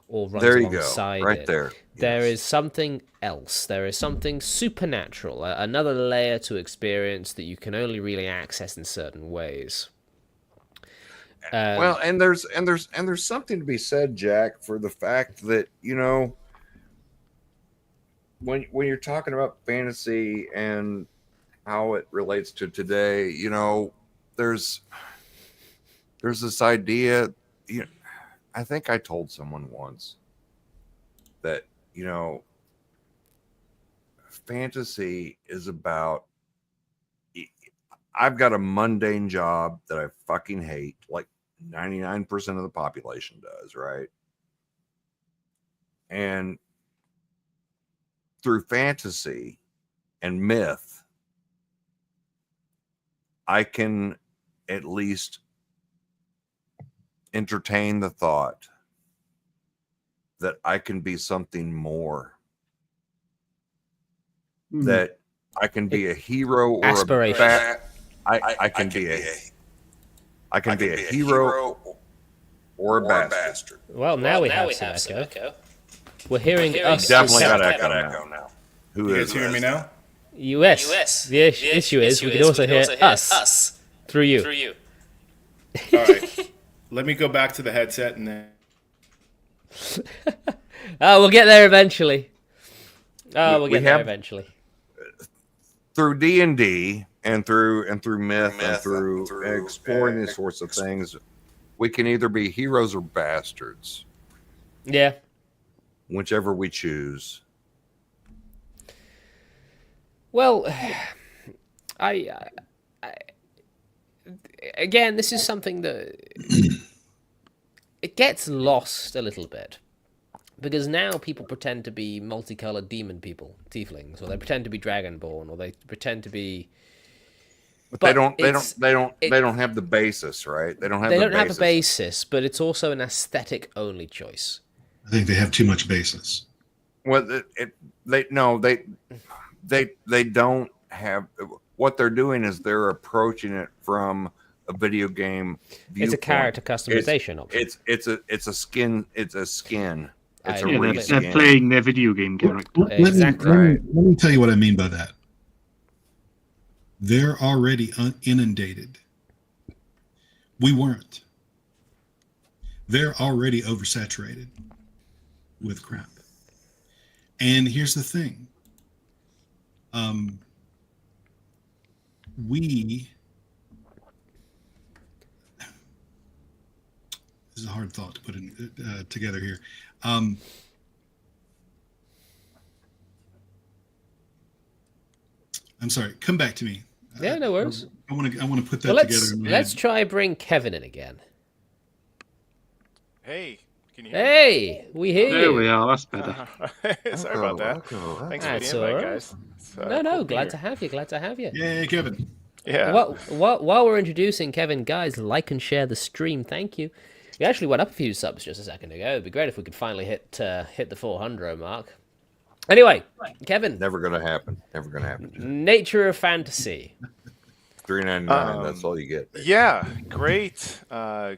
or runs There you go, alongside right it. there. There Yes. is something else. There is something supernatural, another layer to experience that you can only really access in certain ways. Well, and there's something to be said, Jack, for the fact that, you know, when you're talking about fantasy and how it relates to today, you know, there's this idea, you know, I think I told someone once that, you know, fantasy is about, I've got a mundane job that I fucking hate, like 99% of the population does, right? And through fantasy and myth, I can at least entertain the thought that I can be something more, that I can be a hero or Aspiration. I can be a hero or a bastard. Well, now we have some echo. We're hearing us. Definitely yourself. got echo now. Who You is guys hear me now? US. The issue is we can also hear us through you. All right. Let me go back to the headset and then. Oh, we'll get there eventually. Oh, we'll We get there have- eventually. Through D&D and through myth and through exploring these sorts of things, we can either be heroes or bastards, Yeah. whichever we choose. Well, I again, this is something that it gets lost a little bit because now people pretend to be multicolored demon people, tieflings, or they pretend to be dragonborn, or they pretend to be. But But they don't it- have the basis, right? They don't have They the don't have a basis. basis, but it's also an aesthetic only choice. I think they have too much basis. Well, they don't have. what they're doing is they're approaching it from a video game viewpoint. It's a character customization option. It's a skin. It's a skin. It's a Yeah, they're reskin. playing their video game character. Exactly. Let me tell you what I mean by that. They're already inundated. We weren't. They're already oversaturated with crap. And here's the thing. This is a hard thought to put together here. I'm sorry. Come back to me. Yeah, no worries. I want to put that Well, together. In my let's head. try bring Kevin in again. Hey, can you hear me? Hey, we hear There you. we are. That's better. Sorry about that. Thanks for That's the invite, all right. guys. It's, No, cool be glad here. to have you. Glad to have you. Yay, Kevin. Yeah. While we're introducing Kevin, guys, like and share the stream. Thank you. We actually went up a few subs just a second ago. It'd be great if we could finally hit the 400 mark. Anyway, Kevin, Never gonna happen. Never gonna happen. nature of fantasy. $3.99. That's all you get. Yeah, great,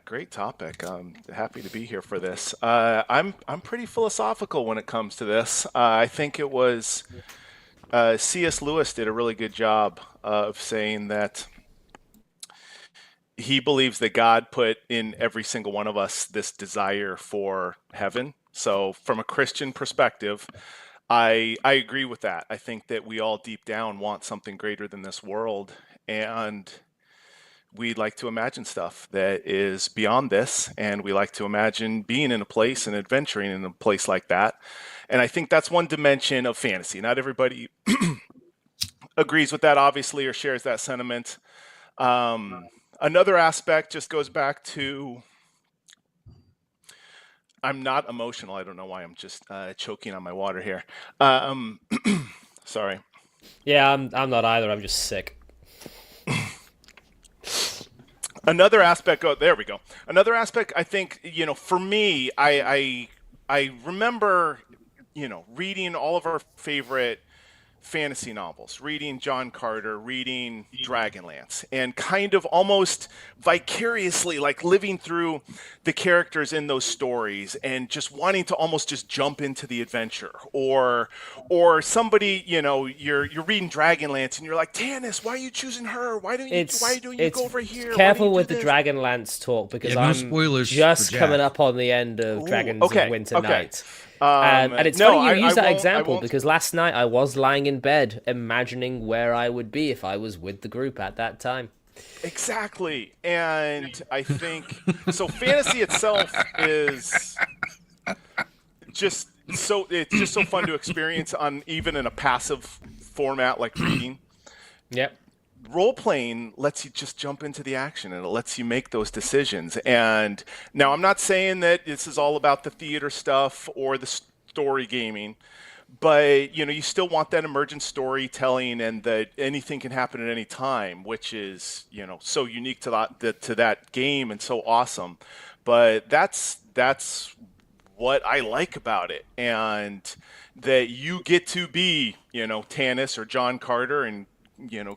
great topic. I'm happy to be here for this. I'm pretty philosophical when it comes to this. I think it was C.S. Lewis did a really good job of saying that he believes that God put in every single one of us this desire for heaven. So from a Christian perspective, I agree with that. I think that we all deep down want something greater than this world, and we like to imagine stuff that is beyond this, and we like to imagine being in a place and adventuring in a place like that. And I think that's one dimension of fantasy. Not everybody agrees with that, obviously, or shares that sentiment. Another aspect just goes back to I'm not emotional. I don't know why I'm just choking on my water here. Sorry. Yeah, I'm not either. I'm just sick. Another aspect. Oh, there we go. Another aspect. I think for me, I remember reading all of our favorite fantasy novels, reading John Carter, reading Dragonlance, and kind of almost vicariously like living through the characters in those stories and just wanting to almost just jump into the adventure. Or somebody, you're reading Dragonlance and you're like, Tannis, why are you choosing her? Why don't you go over here? Careful with the this? Dragonlance talk because Yeah, no I'm spoilers just for Jack. coming up on the end of Dragons of Winter Night. And it's no, funny you use that I example won't. because last night I was lying in bed imagining where I would be if I was with the group at that time. Exactly. And I think so fantasy itself is just it's just so fun to experience on even in a passive format like reading. Yep. Role playing lets you just jump into the action and it lets you make those decisions. And now I'm not saying that this is all about the theater stuff or the story gaming, but you still want that emergent storytelling and that anything can happen at any time, which is so unique to that game and so awesome. But that's what I like about it, and that you get to be Tannis or John Carter and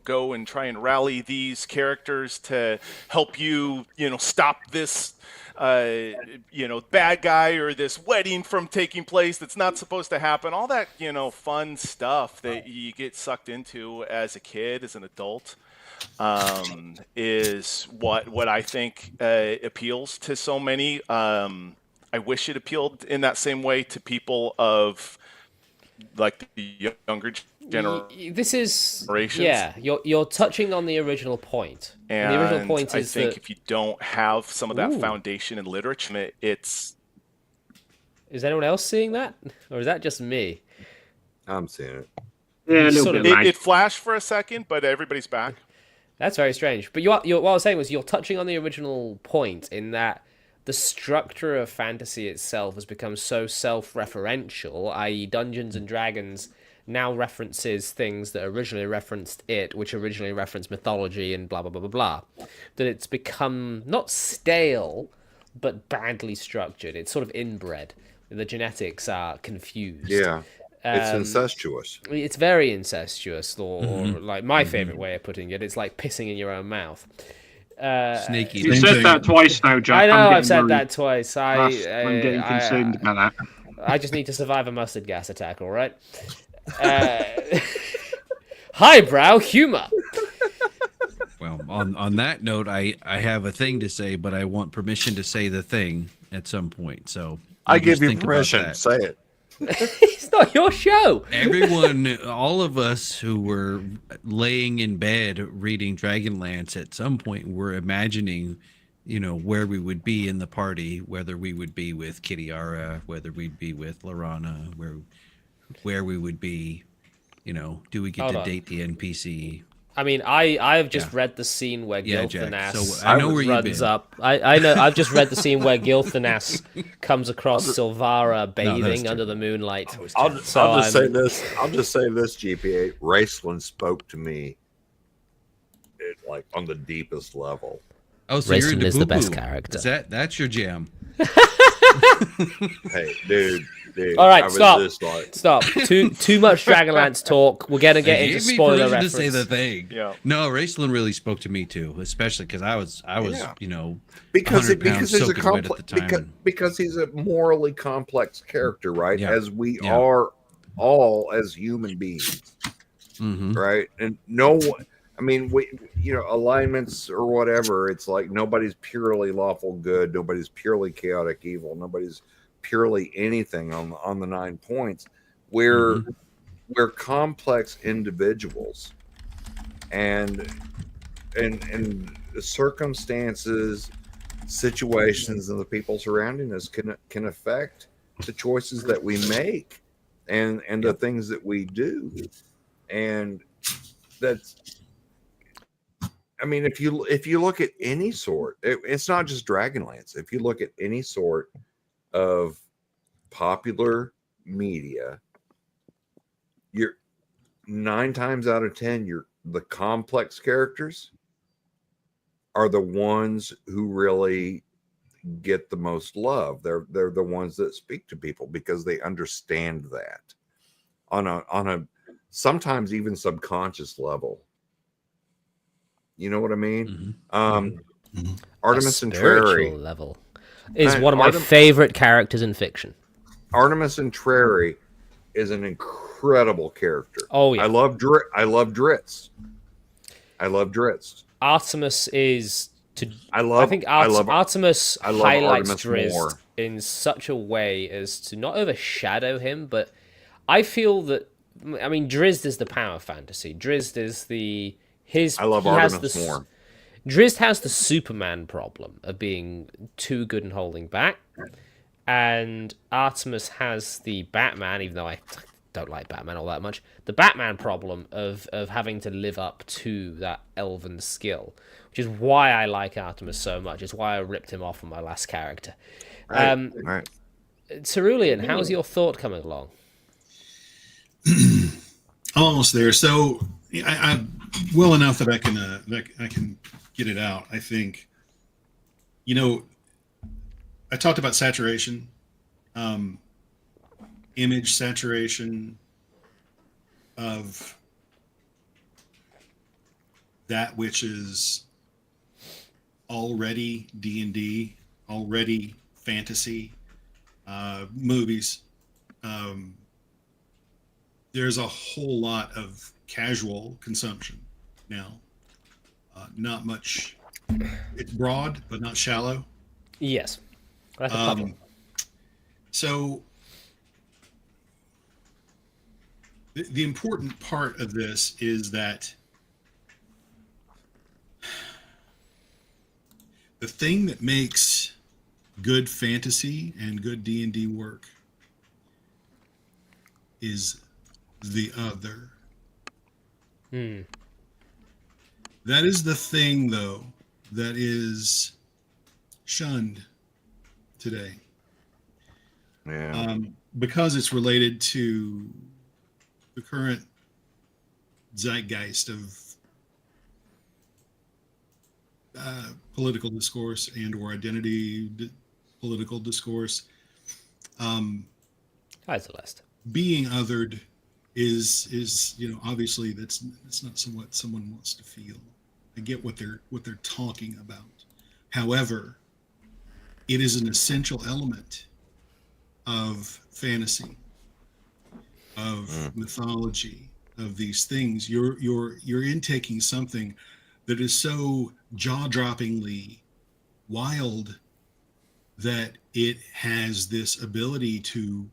go and try and rally these characters to help you stop this bad guy or this wedding from taking place that's not supposed to happen. All that fun stuff that you get sucked into as a kid, as an adult, is what I think appeals to so many. I wish it appealed in that same way to people of like the younger generation. This is you're touching on the original point. And the original point I is think that if you don't have some of that Ooh. foundation in literature, it's is anyone else seeing that, or is that just me? I'm seeing it. Yeah, a little Sort of- bit. it flashed for a second, but everybody's back. That's very strange. But what I was saying was you're touching on the original point in that the structure of fantasy itself has become so self-referential, i.e. Dungeons and Dragons now references things that originally referenced it, which originally referenced mythology and blah, blah, blah, blah, blah, that it's become not stale, but badly structured. It's sort of inbred. The genetics are confused. Yeah. It's incestuous. It's very incestuous, or like my favorite Mm-hmm. way of putting it. It's like pissing in your own mouth. Snaky. You Same said thing. that twice now, Jack. I know I'm I've getting said worried. that twice. I'm getting concerned about that. I just need to survive a mustard gas attack. All right. Highbrow humor. Well, on that note, I have a thing to say, but I want permission to say the thing at some point. So I just give you think about permission. that. Say it. It's not your show. Everyone, all of us who were laying in bed reading Dragonlance at some point were imagining, where we would be in the party, whether we would be with Kitiara, whether we'd be with Lorana, where we would be, do we get Hold to on. date the NPC? I mean, I've just Yeah. read the scene where Yeah, Jack. Gilthanas So I know where you've runs been. up. I know. I've just read the scene where Gilthanas comes across Silvara that bathing was under the moonlight. I'll just say this. I'll just say this. GPA Raceland spoke to me, like on the deepest level. Oh, so you're Raceland into is the best Boo Boo. character. That's your jam? Hey, dude. All right, I was stop. just like, Stop. Too much Dragonlance talk. We're gonna get into Gave me spoiler permission reference. to say the thing. Yeah. No, Raceland really spoke to me too, especially because I was Yeah. because 100 pounds he's a soaking wet at complex the time. because he's a morally complex character, right? Yeah. As we Yeah. are all as human beings, Mhm. right? And no one, I mean, we, alignments or whatever. It's like nobody's purely lawful good, nobody's purely chaotic evil, nobody's purely anything on the 9 points. We're complex individuals, and the circumstances, situations, and the people surrounding us can affect the choices that we make and the things that we do. And that's, I mean, if you look at any sort, it's not just Dragonlance. If you look at any sort of popular media, you're 9 times out of 10, the complex characters are the ones who really get the most love. They're the ones that speak to people because they understand that on a sometimes even subconscious level. You know what I mean? Artemis and spiritual Trary level is one of my favorite characters in fiction. Artemis and Trary is an incredible character. Oh yeah, I love Dritz. I love Dritz. Artemis is to. I think love Artemis I love highlights Artemis Drizzt more. in such a way as to not overshadow him, but I feel that. I mean, Drizzt is the power fantasy. Drizzt is I love Artemis more. Drizzt has the Superman problem of being too good and holding back, and Artemis has the Batman, even though I don't like Batman all that much, the Batman problem of having to live up to that elven skill, which is why I like Artemis so much. It's why I ripped him off on my last character. Right. Cerulean, how's your thought coming along? Almost there. So I well enough that I can get it out. I think, I talked about saturation, image saturation of that which is already D&D, already fantasy, movies. There's a whole lot of casual consumption now. Not much. It's broad, but not shallow. Yes, that's a problem. So the important part of this is that the thing that makes good fantasy and good D&D work is the other. That is the thing, though, that is shunned today. Yeah. Because it's related to the current zeitgeist of political discourse and or identity political discourse. Hi, Celeste. being othered is obviously that's not what someone wants to feel. I get what they're talking about. However, it is an essential element of fantasy, of mythology, of these things. You're intaking something that is so jaw-droppingly wild that it has this ability to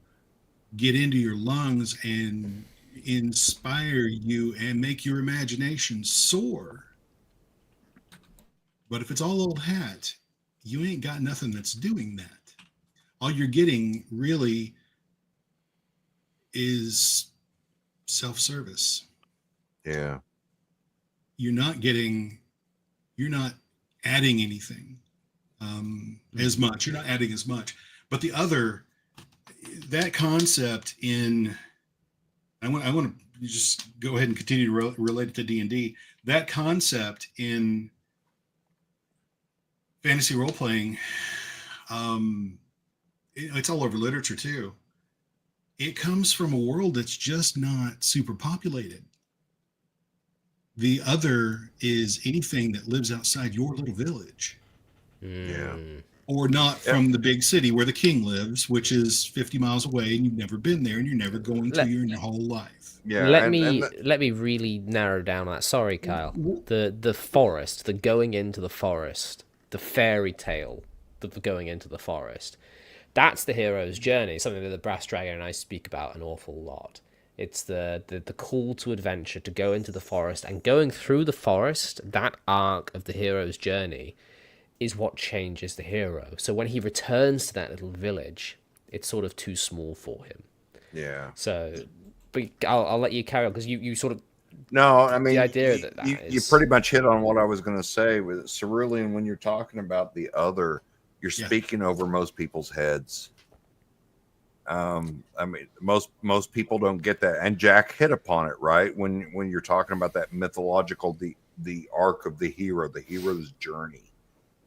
get into your lungs and inspire you and make your imagination soar. But if it's all old hat, you ain't got nothing that's doing that. All you're getting really is self-service. Yeah. You're not adding anything as much. You're not adding as much. But that concept I want to just go ahead and continue to relate it to D&D. That concept in fantasy role-playing, it's all over literature too. It comes from a world that's just not super populated. The other is anything that lives outside your little village. Yeah. Or not from the big city where the king lives, which is 50 miles away, and you've never been there, and you're never going to in your whole life. Yeah. Let me really narrow down that. Sorry, Kyle. The forest, the going into the forest, the fairy tale, the going into the forest. That's the hero's journey. Something that the Brass Dragon and I speak about an awful lot. It's the call to adventure, to go into the forest, and going through the forest. That arc of the hero's journey is what changes the hero. So when he returns to that little village, it's sort of too small for him. Yeah. So, but I'll let you carry on, because you sort of... No, I mean, the idea you pretty much hit on what I was going to say with cerulean. When you're talking about the other, you're speaking over most people's heads. I mean, most people don't get that, and Jack hit upon it right when you're talking about that mythological the arc of the hero's journey.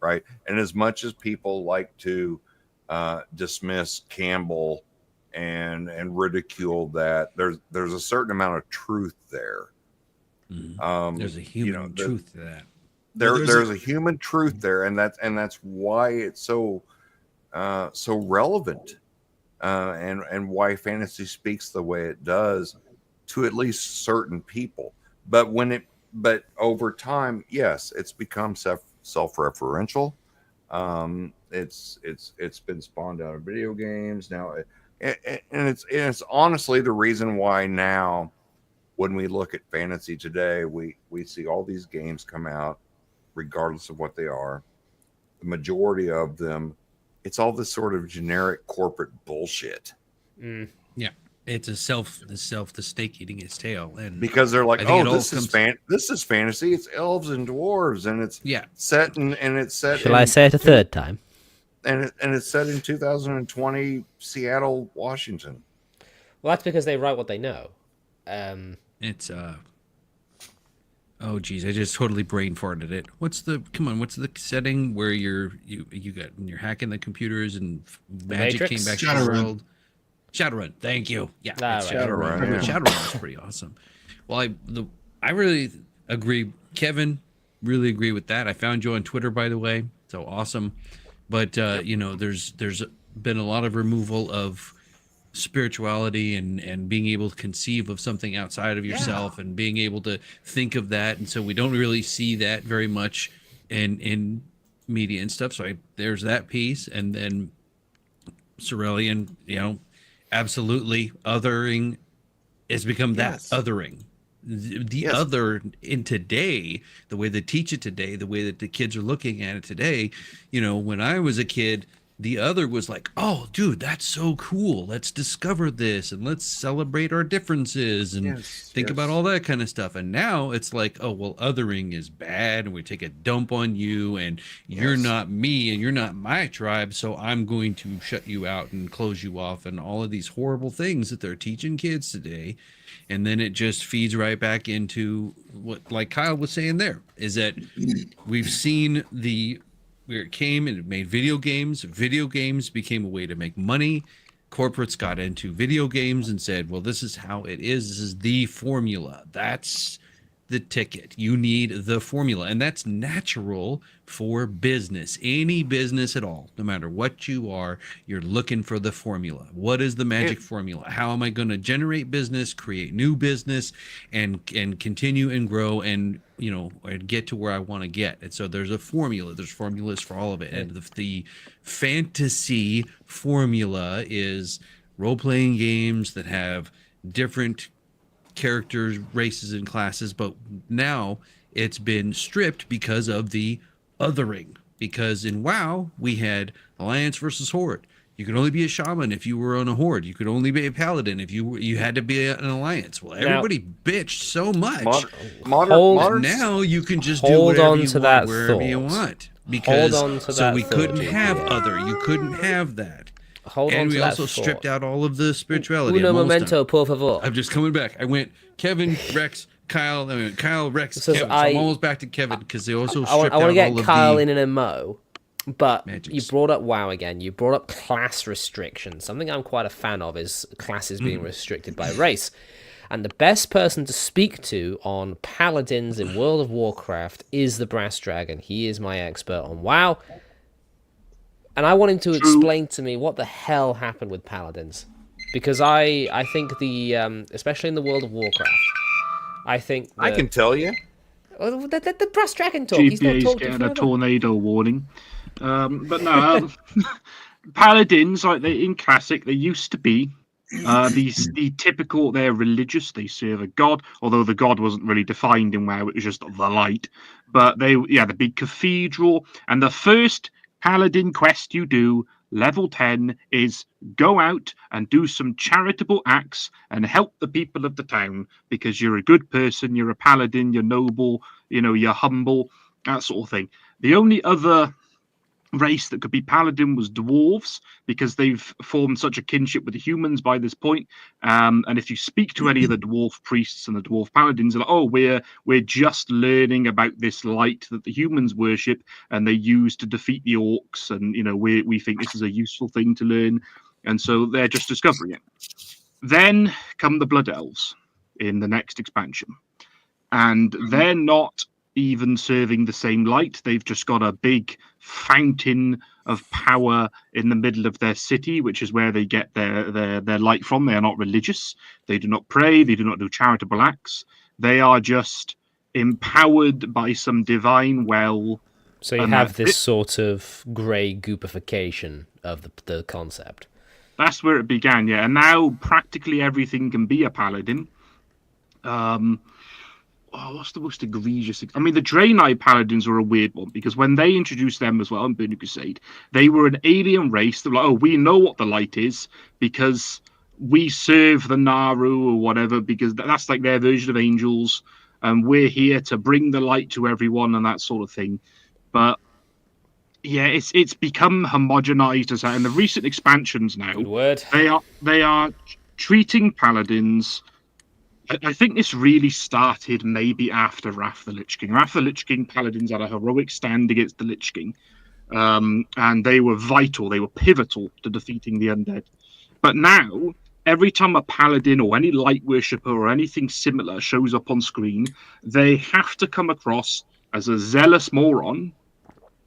Right. And as much as people like to dismiss Campbell and ridicule that, there's a certain amount of truth there. There's a human truth to that. There's a human truth there, and that's why it's so relevant, and why fantasy speaks the way it does to at least certain people. But over time, yes, it's become self-referential. It's been spawned out of video games now, and it's honestly the reason why now, when we look at fantasy today, we see all these games come out, regardless of what they are. The majority of them, it's all this sort of generic corporate bullshit. Yeah. It's the snake eating its tail, and because they're like, oh, this is fantasy. It's elves and dwarves, and it's set in. Shall I say it a third time? And it's set in 2020 Seattle, Washington. Well, that's because they write what they know. It's oh geez, I just totally brain farted it. What's the setting where you're hacking the computers and magic came back to the world? Shadowrun, thank you. Yeah, Shadowrun. Yeah. Shadowrun is pretty awesome. Well, I really agree, Kevin. Really agree with that. I found you on Twitter, by the way, so awesome. But there's been a lot of removal of spirituality and being able to conceive of something outside of yourself and being able to think of that, and so we don't really see that very much in media and stuff. So there's that piece, and then Cerulean, absolutely othering has become that othering. The other in today, the way they teach it today, the way that the kids are looking at it today, when I was a kid, the other was like, oh, dude, that's so cool. Let's discover this and let's celebrate our differences and think about all that kind of stuff. And now it's like, oh, well, othering is bad and we take a dump on you and you're not me and you're not my tribe. So I'm going to shut you out and close you off and all of these horrible things that they're teaching kids today. And then it just feeds right back into what, like Kyle was saying there, is that we've seen where it came and it made video games. Video games became a way to make money. corporates got into video games and said, well, this is how it is. This is the formula. That's the ticket. You need the formula. And that's natural for business. Any business at all, no matter what you are, you're looking for the formula. What is the magic formula? How am I going to generate business, create new business, and continue and grow and, you know, and get to where I want to get? And so there's a formula. There's formulas for all of it. And the fantasy formula is role-playing games that have different characters, races, and classes, but now it's been stripped because of the othering. Because in WoW, we had Alliance versus Horde. You could only be a shaman if you were on a horde. You could only be a paladin if you had to be an alliance. Well, everybody bitched so much. Modern now you can just do whatever you want, wherever you want. Because we couldn't have other. You couldn't have that. And we also stripped out all of the spirituality. Uno momento, por favor. I'm just coming back. I went Kevin, Rex, Kyle, Rex, Kevin. So I'm almost back to Kevin because they also stripped out all of the... I want to get Kyle in an MO, but magics. You brought up WoW again. You brought up class restrictions. Something I'm quite a fan of is classes being restricted by race. And the best person to speak to on paladins in World of Warcraft is the Brass Dragon. He is my expert on WoW. And I want him to explain to me what the hell happened with paladins, because I think especially in the World of Warcraft, I think I can tell you. The Brass Dragon talk. GPA's He's not talked getting a tornado warning. But no, paladins, like they in classic, they used to be the typical. They're religious. They serve a god, although the god wasn't really defined in WoW. It was just the light. But the big cathedral, and the first paladin quest you do, level 10, is go out and do some charitable acts and help the people of the town, because you're a good person, you're a paladin, you're noble, you know, you're humble, that sort of thing. The only other race that could be paladin was dwarves, because they've formed such a kinship with the humans by this point. And if you speak to any of the dwarf priests and the dwarf paladins, they're like, oh, we're just learning about this light that the humans worship and they use to defeat the orcs, and you know, we think this is a useful thing to learn, and so they're just discovering it. Then come the blood elves in the next expansion, and they're not even serving the same light. They've just got a big fountain of power in the middle of their city, which is where they get their light from. They are not religious. They do not pray. They do not do charitable acts. They are just empowered by some divine well. So you have this sort of grey goopification of the concept. That's where it began, yeah. And now practically everything can be a paladin. What's the most egregious? I mean, the Draenei Paladins were a weird one, because when they introduced them as well in Burning Crusade, they were an alien race. They were like, oh, we know what the light is because we serve the Naru or whatever, because that's like their version of angels, and we're here to bring the light to everyone and that sort of thing. But yeah, it's become homogenized as that. In the recent expansions now, they are treating paladins. I think this really started maybe after Wrath the Lich King. Wrath the Lich King paladins had a heroic stand against the Lich King, and they were vital, they were pivotal to defeating the undead. But now, every time a paladin or any light worshipper or anything similar shows up on screen, they have to come across as a zealous moron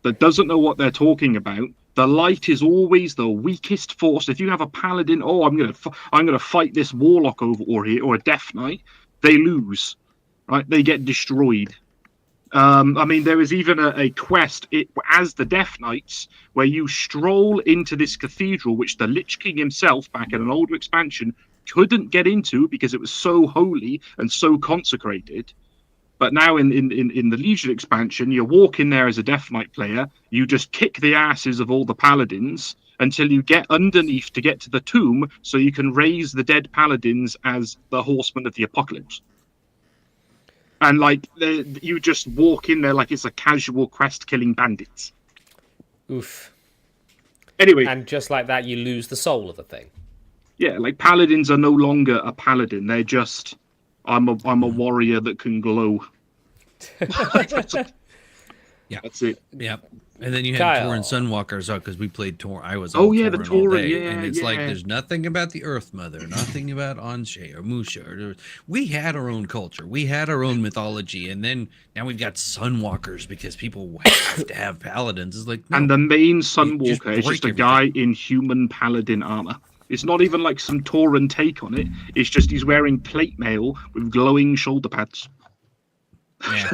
that doesn't know what they're talking about. The light is always the weakest force. If you have a paladin, I'm gonna fight this warlock or a death knight, they lose, right? They get destroyed. I mean, there is even a quest as the Death Knights where you stroll into this cathedral, which the Lich King himself, back in an older expansion, couldn't get into because it was so holy and so consecrated. But now in the Legion expansion, you walk in there as a Death Knight player, you just kick the asses of all the paladins until you get underneath to get to the tomb, so you can raise the dead paladins as the horsemen of the apocalypse. And like you just walk in there like it's a casual quest killing bandits. Oof. Anyway. And just like that, you lose the soul of the thing. Yeah, like paladins are no longer a paladin. They're just... I'm a warrior that can glow. That's it. Yep. And then you had Kyle. Tauren Sunwalkers because we played Tauren. I was Oh, all yeah, the Tauren all Tauren, day. yeah, And it's like yeah. there's nothing about the Earth Mother, nothing about Anshe or Musha. We had our own culture. We had our own mythology. And then now we've got Sunwalkers because people have to have paladins. It's like, no, And the main just Sunwalker is break just a everything. guy in human paladin armor. It's not even like some Tauren take on it. It's just he's wearing plate mail with glowing shoulder pads. Yeah.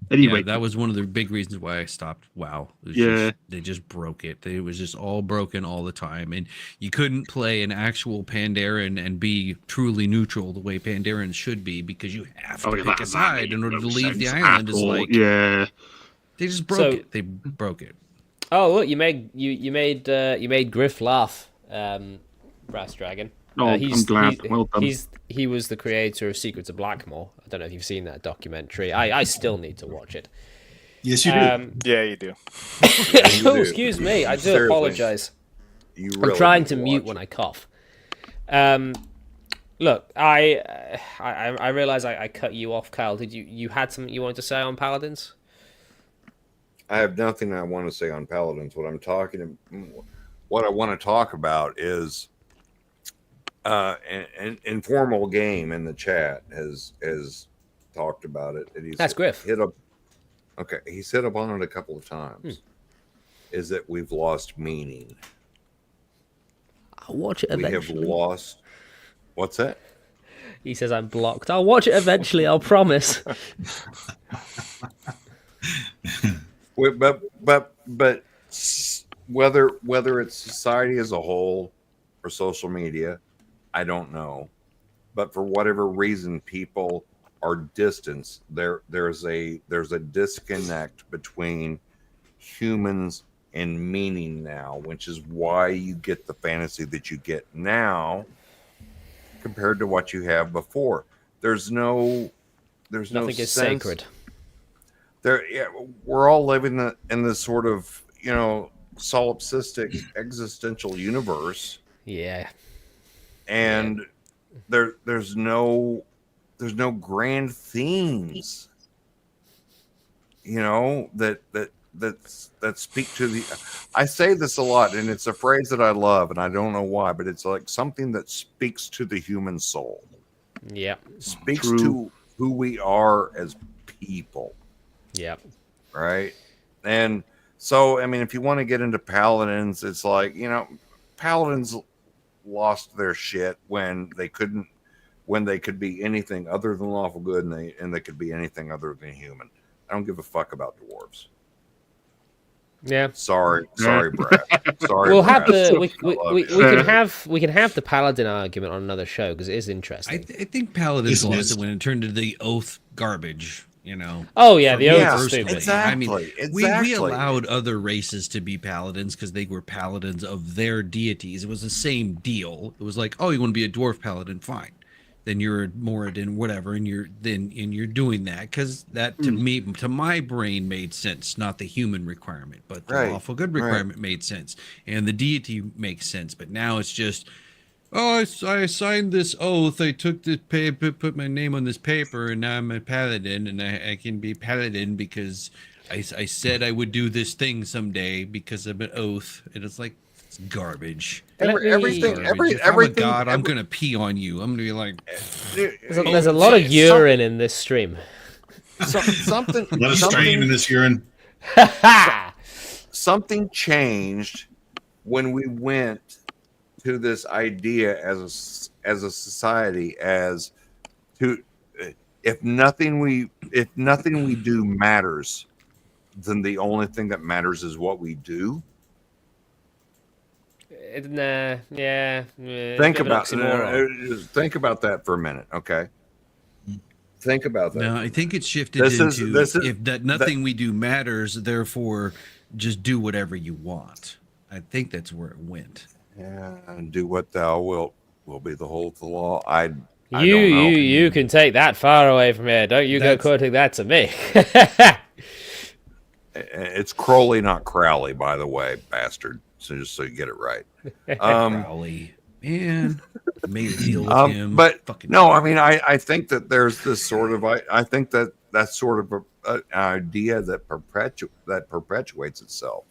Anyway, Yeah, that was one of the big reasons why I stopped WoW. It was Yeah. they just broke it. It was just all broken all the time. And you couldn't play an actual Pandaren and be truly neutral the way Pandarans should be because you have to pick a side in order to leave the island. It's like, yeah. they just broke So- it. They broke it. Oh, look, you made Griff laugh, Brass Dragon. Oh, I'm glad. Well done. He was the creator of Secrets of Blackmoor. I don't know if you've seen that documentary. I still need to watch it. Yes, you do. Yeah, you do. Oh, excuse me. I do Seriously. apologize. You I'm really trying need to mute watch when it. I cough. Look, I realize I cut you off, Kyle. Did you had something you wanted to say on Paladins? I have nothing I want to say on Paladins. What I want to talk about is an informal game in the chat has talked about it. And That's Griff. He's hit upon it a couple of times. Is that we've lost meaning. I'll watch it We eventually. have lost. What's that? He says I'm blocked. I'll watch it eventually. I'll promise. But whether it's society as a whole or social media, I don't know. But for whatever reason, people are distanced. There's a disconnect between humans and meaning now, which is why you get the fantasy that you get now compared to what you have before. There's no Nothing is sense. sacred. We're all living in this sort of solipsistic existential universe, Yeah. and there's no grand themes, that speak to the. I say this a lot, and it's a phrase that I love, and I don't know why, but it's like something that speaks to the human soul, Yeah. speaks True. to who we are as people. Yeah. Right. And so, I mean, if you want to get into paladins, it's like, paladins lost their shit when they could be anything other than lawful good, and they could be anything other than human. I don't give a fuck about dwarves. Yeah. Sorry, Brad. Sorry. We'll Brad. have the I love we you. can have the Paladin argument on another show because it is I interesting. think Paladins Isn't lost it? it when it turned to the oath garbage. Oh yeah, the Yeah, oath is stupid. exactly. I mean, we Exactly. allowed other races to be paladins because they were paladins of their deities. It was the same deal. It was like, oh, you want to be a dwarf paladin, fine. Then you're a Moradin, whatever, and you're doing that because that to me, to my brain, made sense. Not the human requirement, but the Right, lawful good right. requirement made sense, and the deity makes sense. But now it's just, oh, I signed this oath. I took this paper, put my name on this paper, and now I'm a paladin, and I can be paladin because I said I would do this thing someday because of an oath. And it's like, it's garbage. Everything. Garbage. If I'm a god, I'm gonna pee on you. I'm gonna be like, There's a lot of urine in this stream. Something. A lot of strain in this urine. Something changed when we went to this idea as a society as to if nothing we do matters, then the only thing that matters is what we do. Yeah. Think about that for a minute, okay? Think about that. no, I think it shifted This is- into this is- if that nothing we do matters, therefore just do whatever you want. I think that's where it went. Yeah, and do what thou wilt will be the whole of the law. I don't know. You can take that far away from here. Don't you go That's- quoting that to me. It's Crowley, not Crowley, by the way, bastard. So just so you get it right. Crowley, man, made a deal with him. But Fucking no, I mean, I think that there's this sort of I think that that's sort of an idea that perpetuates itself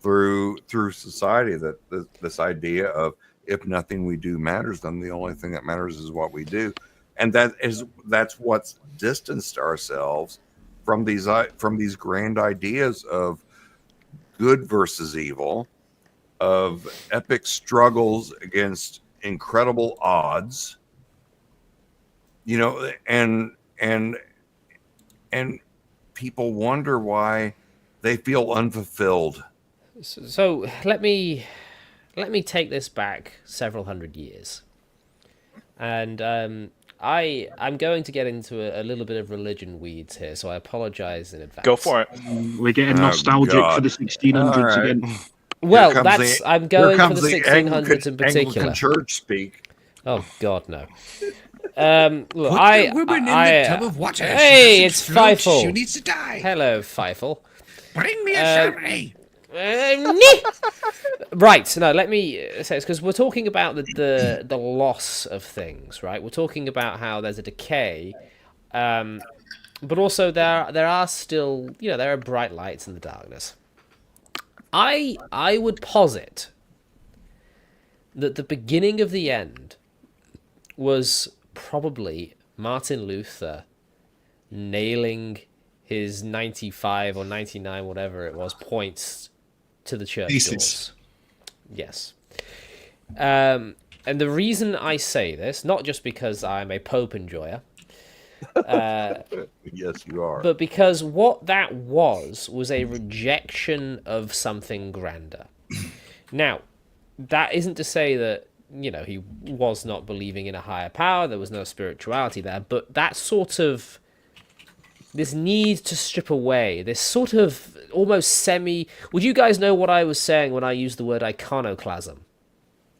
through society. That this idea of, if nothing we do matters, then the only thing that matters is what we do, and that's what's distanced ourselves from these grand ideas of good versus evil, of epic struggles against incredible odds, and people wonder why they feel unfulfilled. So let me take this back several hundred years, and I'm going to get into a little bit of religion weeds here, so I apologize in advance. Go for it. We're getting nostalgic for the 1600s All right. again. Well, Here I'm going for comes the 1600s in particular. Anglican Church speak. Oh God, no. Look, Put the woman in the tub of water. Hey, it's Feifel. She needs to die. Hello, Feifel. Bring me a Chardonnay. Right, no, let me say this, because we're talking about the loss of things, right? We're talking about how there's a decay, but also there are still, there are bright lights in the darkness. I would posit that the beginning of the end was probably Martin Luther nailing his 95 or 99, whatever it was, points to the church doors. Yes. And the reason I say this, not just because I'm a Pope enjoyer, Yes, you are. but because what that was a rejection of something grander. Now, that isn't to say that, he was not believing in a higher power, there was no spirituality there, but that sort of, this need to strip away, this sort of almost would you guys know what I was saying when I used the word iconoclasm?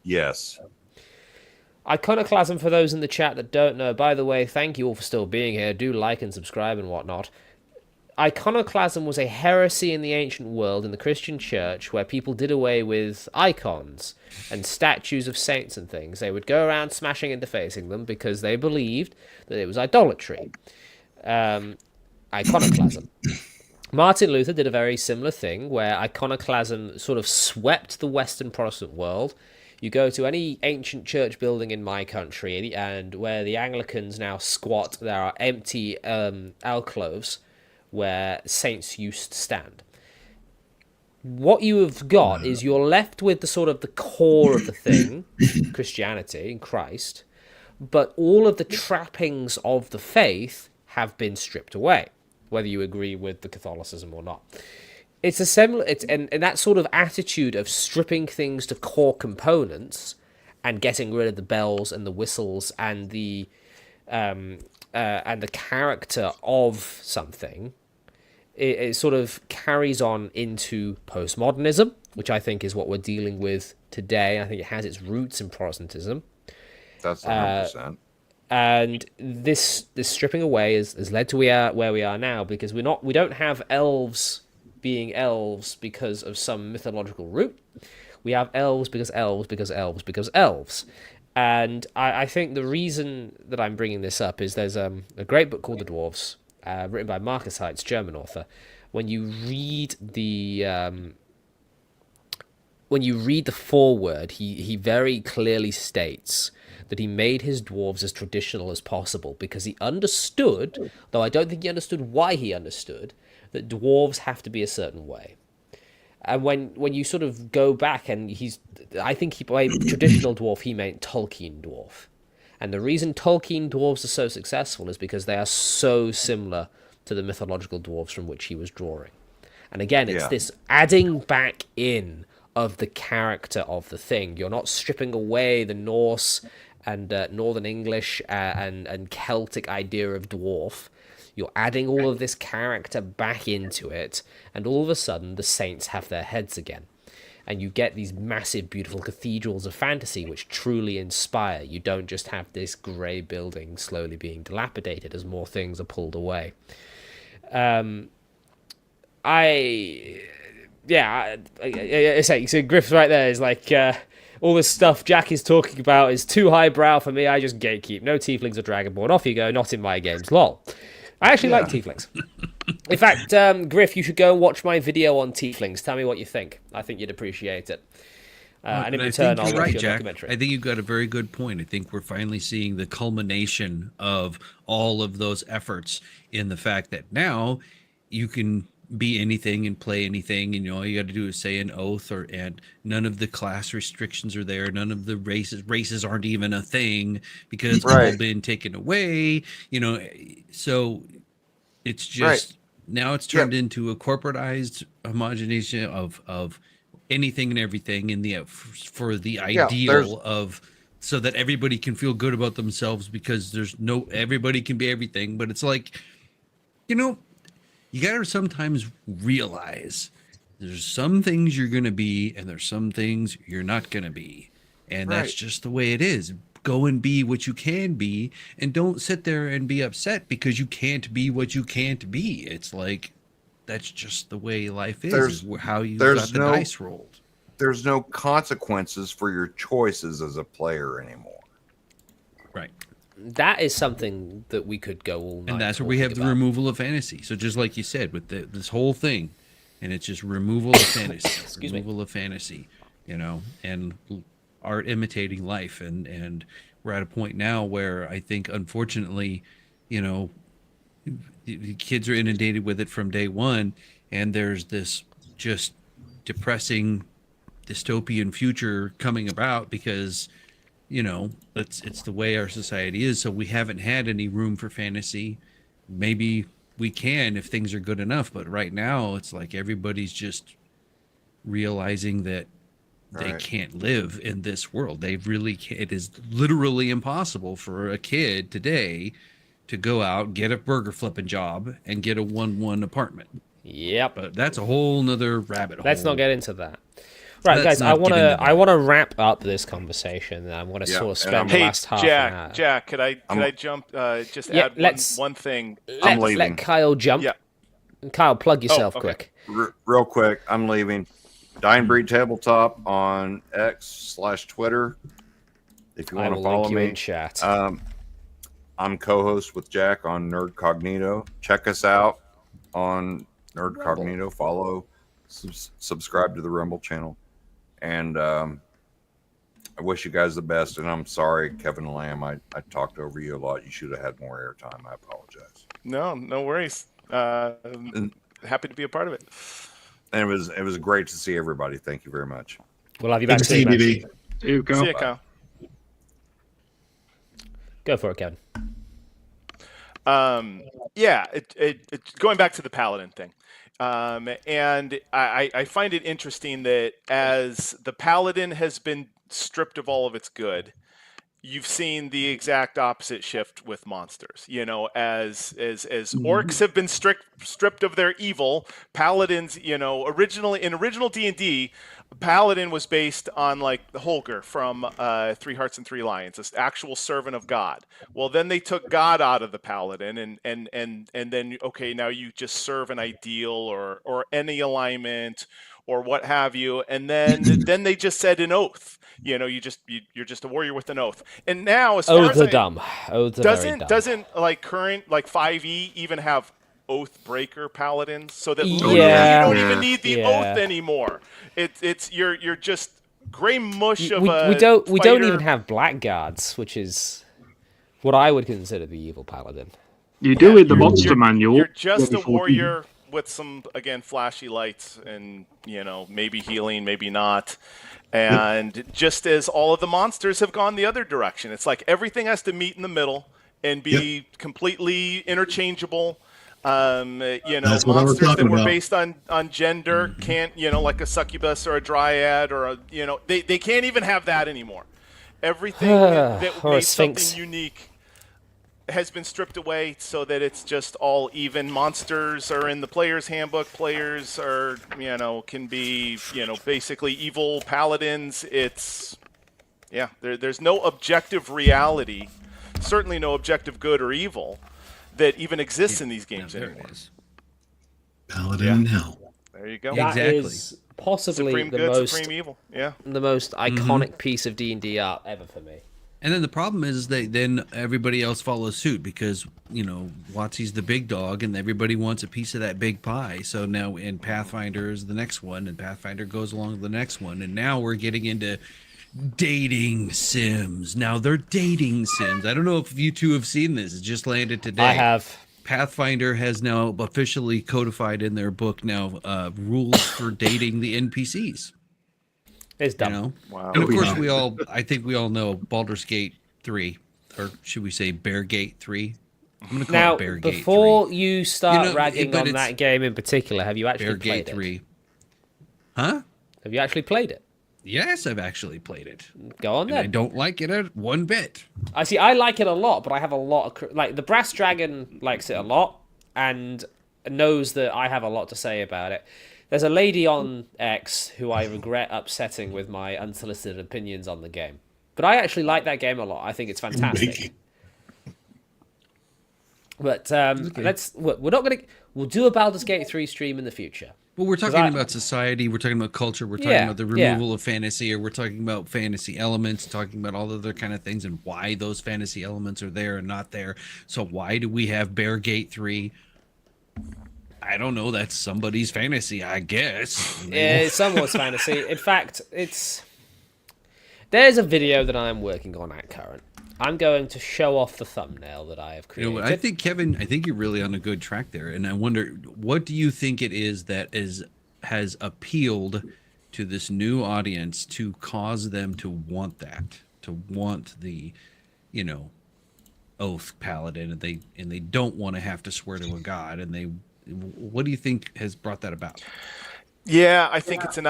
Yes. Iconoclasm, for those in the chat that don't know, by the way, thank you all for still being here. Do like and subscribe and whatnot. Iconoclasm was a heresy in the ancient world, in the Christian church, where people did away with icons and statues of saints and things. They would go around smashing and defacing them because they believed that it was idolatry. Iconoclasm. Martin Luther did a very similar thing, where iconoclasm sort of swept the Western Protestant world. You go to any ancient church building in my country, and where the Anglicans now squat, there are empty alcoves where saints used to stand. What you have got is you're left with the sort of the core of the thing, Christianity and Christ, but all of the trappings of the faith have been stripped away, whether you agree with the Catholicism or not. It's a similar, and that sort of attitude of stripping things to core components and getting rid of the bells and the whistles and the character of something. It sort of carries on into postmodernism, which I think is what we're dealing with today. I think it has its roots in Protestantism. That's 100%. And this stripping away has led to where we are now, because we don't have elves being elves because of some mythological root. We have elves because elves because elves because elves. And I think the reason that I'm bringing this up is there's a great book called The Dwarves, written by Marcus Heitz, German author. When you read the foreword, he very clearly states that he made his dwarves as traditional as possible because he understood, though I don't think he understood why he understood, that dwarves have to be a certain way. And when you sort of go back, and I think by traditional dwarf he meant Tolkien dwarf. And the reason Tolkien dwarves are so successful is because they are so similar to the mythological dwarves from which he was drawing. And again, it's this adding back in of the character of the thing. You're not stripping away the Norse and Northern English and Celtic idea of dwarf. You're adding all of this character back into it, and all of a sudden the saints have their heads again. And you get these massive, beautiful cathedrals of fantasy which truly inspire. You don't just have this grey building slowly being dilapidated as more things are pulled away. I say, so Griff's right there is like, all this stuff Jack is talking about is too highbrow for me. I just gatekeep. No tieflings or dragonborn. Off you go. Not in my games. Lol. I actually like tieflings. In fact, Griff, you should go and watch my video on tieflings. Tell me what you think. I think you'd appreciate it. And in return, I'll watch your documentary. I think you've got a very good point. I think we're finally seeing the culmination of all of those efforts in the fact that now you can be anything and play anything, and all you got to do is say an oath, and none of the class restrictions are there. None of the races aren't even a thing because it's all been taken away. So it's just now it's turned into a corporatized homogenization of anything and everything in the for the ideal of so that everybody can feel good about themselves because everybody can be everything. But it's like, you got to sometimes realize there's some things you're going to be and there's some things you're not going to be. And that's just the way it is. Go and be what you can be, and don't sit there and be upset because you can't be what you can't be. It's like, that's just the way life is how you got the dice rolled. There's no consequences for your choices as a player anymore. Right. That is something that we could go all night. And that's where we have the removal of fantasy. So just like you said, with this whole thing, and it's just removal of fantasy, of fantasy, and art imitating life. And we're at a point now where I think, unfortunately, the kids are inundated with it from day one, and there's this just depressing dystopian future coming about because it's the way our society is. So we haven't had any room for fantasy. Maybe we can if things are good enough, but right now it's like everybody's just realizing that they can't live in this world. They really can't. It is literally impossible for a kid today to go out, get a burger flipping job, and get a 1-1 apartment. Yep. But that's a whole nother rabbit hole. Let's not get into that. Right, guys, I want to wrap up this conversation. I want to sort of spend the last half an hour. Jack, could I jump? Just add one thing. I'm leaving. Let Kyle jump. Yeah. Kyle, plug yourself quick. Real quick, I'm leaving. Dying Breed Tabletop on X/Twitter. If you want to follow me, in chat. I'm co-host with Jack on Nerd Cognito. Check us out on Nerd Cognito. Follow, subscribe to the Rumble channel. And I wish you guys the best. And I'm sorry, Kevin Lamb, I talked over you a lot. You should have had more airtime. I apologize. No worries. Happy to be a part of it. And it was great to see everybody. Thank you very much. We'll have you back soon. See you, See you, Kyle. Go for it, Kevin. Going back to the Paladin thing. And I find it interesting that as the Paladin has been stripped of all of its good, you've seen the exact opposite shift with monsters. As orcs have been stripped of their evil, paladins, original D&D, Paladin was based on like the Holger from 3 Hearts and 3 Lions, this actual servant of God. Well, then they took God out of the Paladin, and then now you just serve an ideal or any alignment or what have you, and then they just said an oath. You're just a warrior with an oath. And now, as far as dumb. Oaths are very dumb. Doesn't like current 5e even have oath breaker paladins, so that you don't even need the oath anymore. It's you're just gray mush of we don't even have blackguards, which is what I would consider the evil paladin. You do in the monster manual. You're just a warrior with some, again, flashy lights and maybe healing, maybe not. And just as all of the monsters have gone the other direction, it's like everything has to meet in the middle and be completely interchangeable. That's monsters that were based on gender can't, like a succubus or a dryad or they can't even have that anymore. Everything that made something unique has been stripped away so that it's just all even. Monsters are in the player's handbook. Players are, can be, basically evil paladins. It's, there's no objective reality, certainly no objective good or evil that even exists in these games anymore. Paladin in hell. There you go. That is possibly supreme the good, most supreme evil. Yeah. The most iconic piece of D&D art ever for me. And then the problem is that then everybody else follows suit because, WotC's the big dog and everybody wants a piece of that big pie. So now in Pathfinder is the next one, and Pathfinder goes along to the next one. And now we're getting into dating sims. Now they're dating sims. I don't know if you two have seen this. It just landed today. I have. Pathfinder has now officially codified in their book now rules for dating the NPCs. It's dumb. Wow. And of course, I think we all know Baldur's Gate 3, or should we say Bear Gate 3? I'm going to call Now, it Bear Gate 3. before you start ragging but on that game in particular, have you actually Bear played Gate it? 3. Huh? Have you actually played it? Yes, I've actually played it. Go on And I then. don't like it one bit. I like it a lot, but I have a lot of... Like, the Brass Dragon likes it a lot, and knows that I have a lot to say about it. There's a lady on X who I regret upsetting with my unsolicited opinions on the game. But I actually like that game a lot. I think it's fantastic. But we'll do a Baldur's Gate 3 stream in the future. Well, we're talking about society, we're talking about culture, we're talking about the removal of fantasy, or we're talking about fantasy elements, talking about all other kind of things and why those fantasy elements are there and not there. So why do we have Bear Gate 3? I don't know. That's somebody's fantasy, I guess. Yeah, it's someone's fantasy. In fact, there's a video that I'm working on at current. I'm going to show off the thumbnail that I have created. I think, Kevin, you're really on a good track there. And I wonder, what do you think it is that has appealed to this new audience to cause them to want that, to want the, oath paladin, and they don't want to have to swear to a god, and what do you think has brought that about? Yeah, I think it's an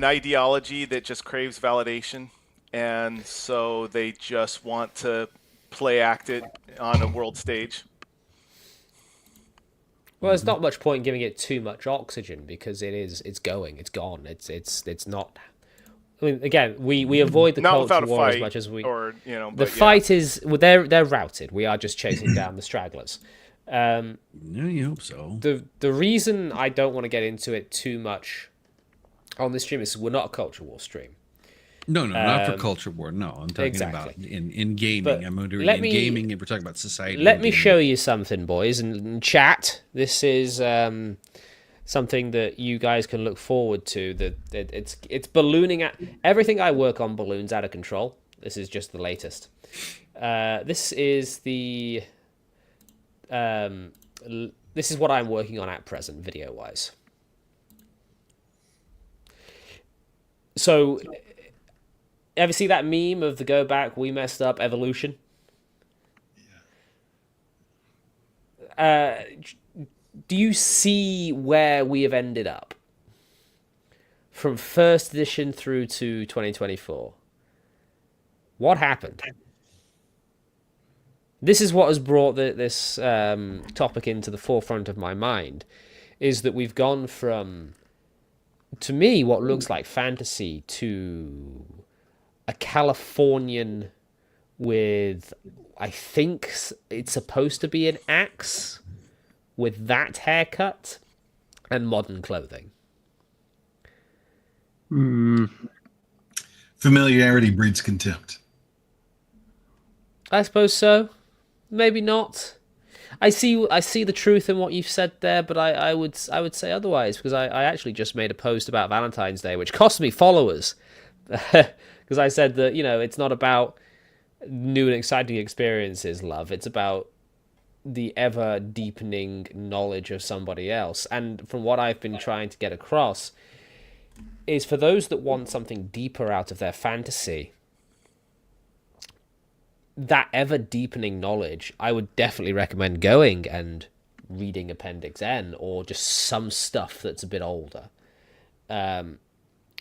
ideology that just craves validation, and so they just want to play act it on a world stage. Well, there's not much point in giving it too much oxygen because it's gone. It's not. I mean, again, we avoid the culture war as much as we. The fight is they're routed. We are just chasing down the stragglers. You hope so. The reason I don't want to get into it too much on this stream is we're not a culture war stream. No, not for culture war. No, I'm talking about in gaming. But I'm doing in gaming, and we're talking about society. Let me show you something, boys, and chat. This is something that you guys can look forward to. That it's ballooning at everything I work on balloons out of control. This is just the latest. This is the. This is what I'm working on at present, video-wise. So, ever see that meme of the go back, we messed up, evolution? Do you see where we have ended up? From first edition through to 2024. What happened? This is what has brought this topic into the forefront of my mind, is that we've gone from, to me, what looks like fantasy to a Californian with, I think it's supposed to be an axe, with that haircut, and modern clothing. Familiarity breeds contempt. I suppose so. Maybe not. I see the truth in what you've said there, but I would say otherwise, because I actually just made a post about Valentine's Day, which cost me followers, because I said that it's not about new and exciting experiences, love. It's about the ever deepening knowledge of somebody else. And from what I've been trying to get across is for those that want something deeper out of their fantasy, that ever deepening knowledge, I would definitely recommend going and reading Appendix N or just some stuff that's a bit older. Like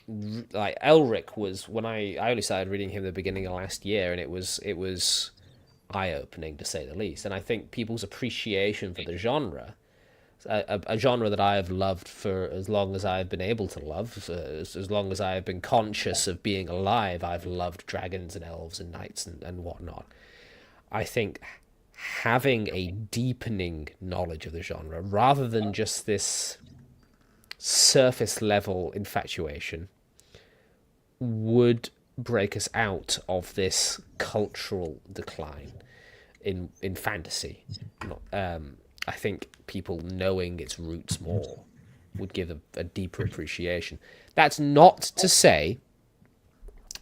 Elric was, when I only started reading him at the beginning of last year, and it was eye-opening to say the least. And I think people's appreciation for the genre, a genre that I have loved for as long as I've been able to love, as long as I've been conscious of being alive, I've loved dragons and elves and knights and whatnot. I think having a deepening knowledge of the genre, rather than just this surface level infatuation, would break us out of this cultural decline in fantasy. I think people knowing its roots more would give a deeper appreciation. That's not to say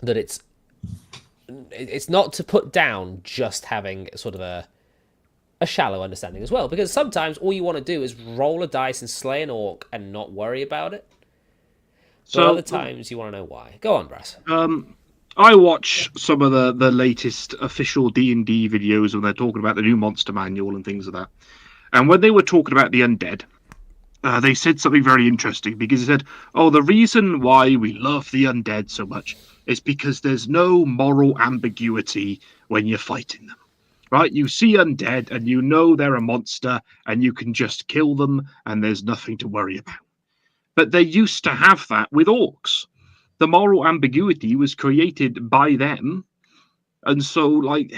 that it's not to put down just having sort of a shallow understanding as well, because sometimes all you want to do is roll a dice and slay an orc and not worry about it. But other times you want to know why. Go on, Brass. I watch some of the latest official D&D videos when they're talking about the new monster manual and things like that. And when they were talking about the undead, they said something very interesting, because they said, oh, the reason why we love the undead so much is because there's no moral ambiguity when you're fighting them. Right? You see undead and you know they're a monster and you can just kill them and there's nothing to worry about. But they used to have that with orcs. The moral ambiguity was created by them. And so, like,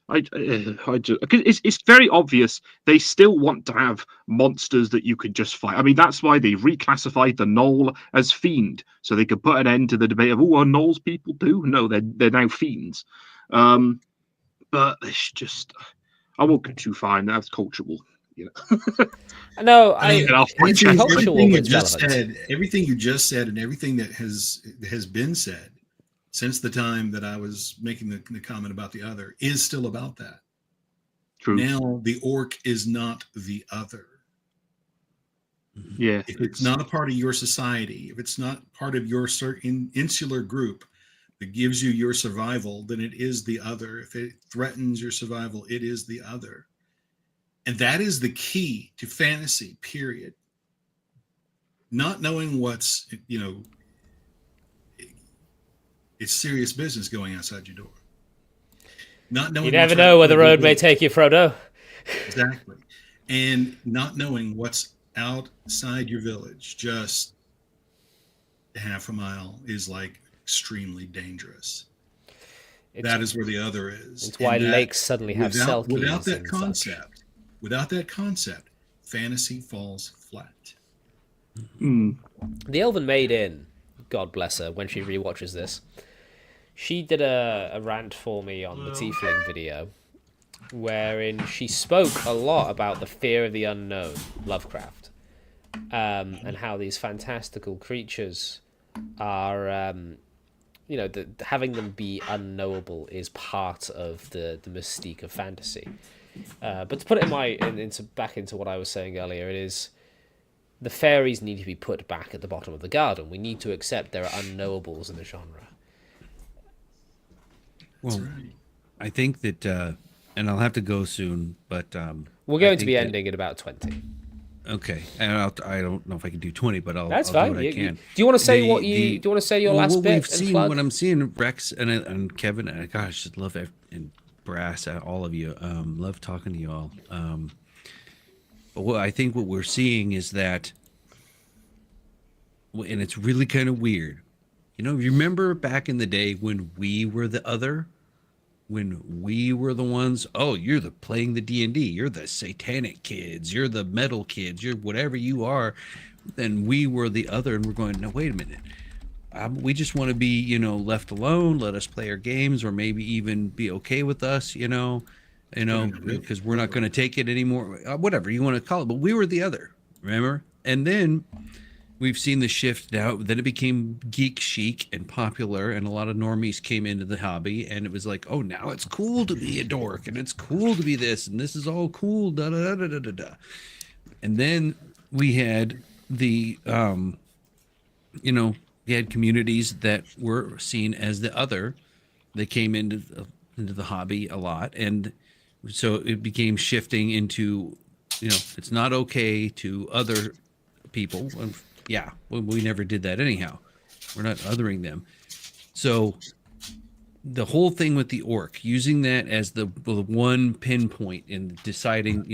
it's very obvious they still want to have monsters that you could just fight. I mean, that's why they reclassified the Gnoll as fiend, so they could put an end to the debate of, oh, are Gnolls people too? No, they're now fiends. But it's just, I won't go too far, and that's cultural. You know. Everything you just said, and everything that has been said since the time that I was making the comment about the other is still about that. True. Now the orc is not the other. Yeah. If it's not a part of your society, if it's not part of your certain insular group that gives you your survival, then it is the other. If it threatens your survival, it is the other. And that is the key to fantasy, period. Not knowing what's, it's serious business going outside your door. Not knowing you never know where the road may take you, Frodo. Exactly. And not knowing what's outside your village, just half a mile, is like extremely dangerous. That is where the other is. It's why lakes suddenly have selkies. Without that concept, fantasy falls flat. The Elven Maiden, God bless her, when she rewatches this, she did a rant for me on the Tiefling video, wherein she spoke a lot about the fear of the unknown, Lovecraft, and how these fantastical creatures are, having them be unknowable is part of the mystique of fantasy. But to put it back into what I was saying earlier, it is the fairies need to be put back at the bottom of the garden. We need to accept there are unknowables in the genre. Well, right. I think that, and I'll have to go soon, but we're going to be ending at about 20. Okay, and I don't know if I can do 20, but I'll That's I'll fine. do what I can. Do you want to say do you want to say your last bit? We've seen what I'm seeing, Rex and Kevin. And gosh, I love and Brass, all of you. Love talking to you all. But I think what we're seeing is that, and it's really kind of weird. You remember back in the day when we were the other, when we were the ones, oh, you're playing the D&D, you're the satanic kids, you're the metal kids, you're whatever you are, then we were the other, and we're going, no, wait a minute. We just want to be, left alone, let us play our games, or maybe even be okay with us, because we're not going to take it anymore, whatever you want to call it. But we were the other, remember? And then we've seen the shift now. Then it became geek chic and popular, and a lot of normies came into the hobby, and it was like, oh, now it's cool to be a dork, and it's cool to be this, and this is all cool, da da da da da da. And then we had the, we had communities that were seen as the other. They came into the hobby a lot, and so it became shifting into, it's not okay to other people. Yeah, we never did that anyhow. We're not othering them. So the whole thing with the orc, using that as the one pinpoint in deciding,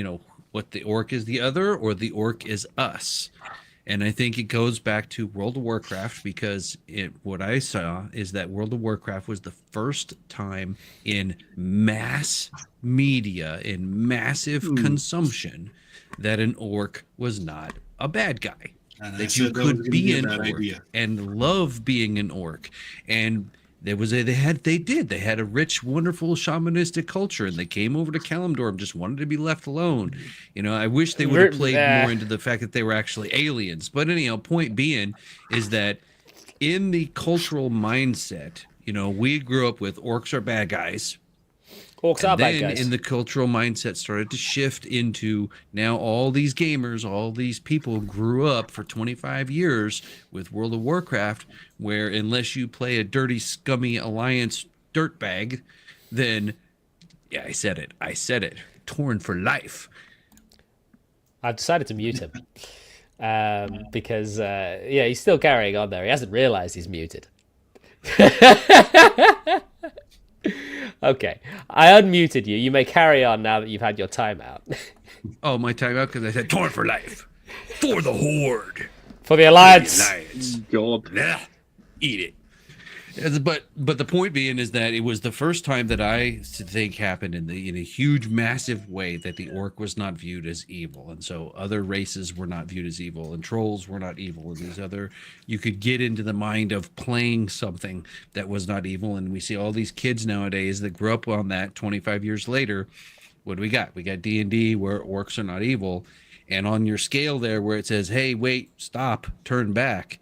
what the orc is the other or the orc is us. And I think it goes back to World of Warcraft, because what I saw is that World of Warcraft was the first time in mass media, in massive consumption, that an orc was not a bad guy. That you could be an orc and love being an orc. And they had a rich, wonderful shamanistic culture, and they came over to Kalimdor and just wanted to be left alone. I wish they would have played more into the fact that they were actually aliens. But anyhow, point being is that in the cultural mindset, we grew up with orcs are bad guys. Orcs are bad Then guys. in the cultural mindset started to shift into now all these gamers, all these people grew up for 25 years with World of Warcraft, where unless you play a dirty, scummy alliance dirtbag, then yeah, I said it. Torn for life. I've decided to mute him because he's still carrying on there. He hasn't realized he's muted. Okay, I unmuted you. You may carry on now that you've had your timeout. Oh, my timeout because I said torn for life. For the Horde. For the Alliance. God. Yeah, eat it. But the point being is that it was the first time that I think happened in a huge, massive way that the orc was not viewed as evil, and so other races were not viewed as evil, and trolls were not evil, and these other. You could get into the mind of playing something that was not evil, and we see all these kids nowadays that grew up on that. 25 years later, what do we got? We got D&D where orcs are not evil, and on your scale there where it says, "Hey, wait, stop, turn back,"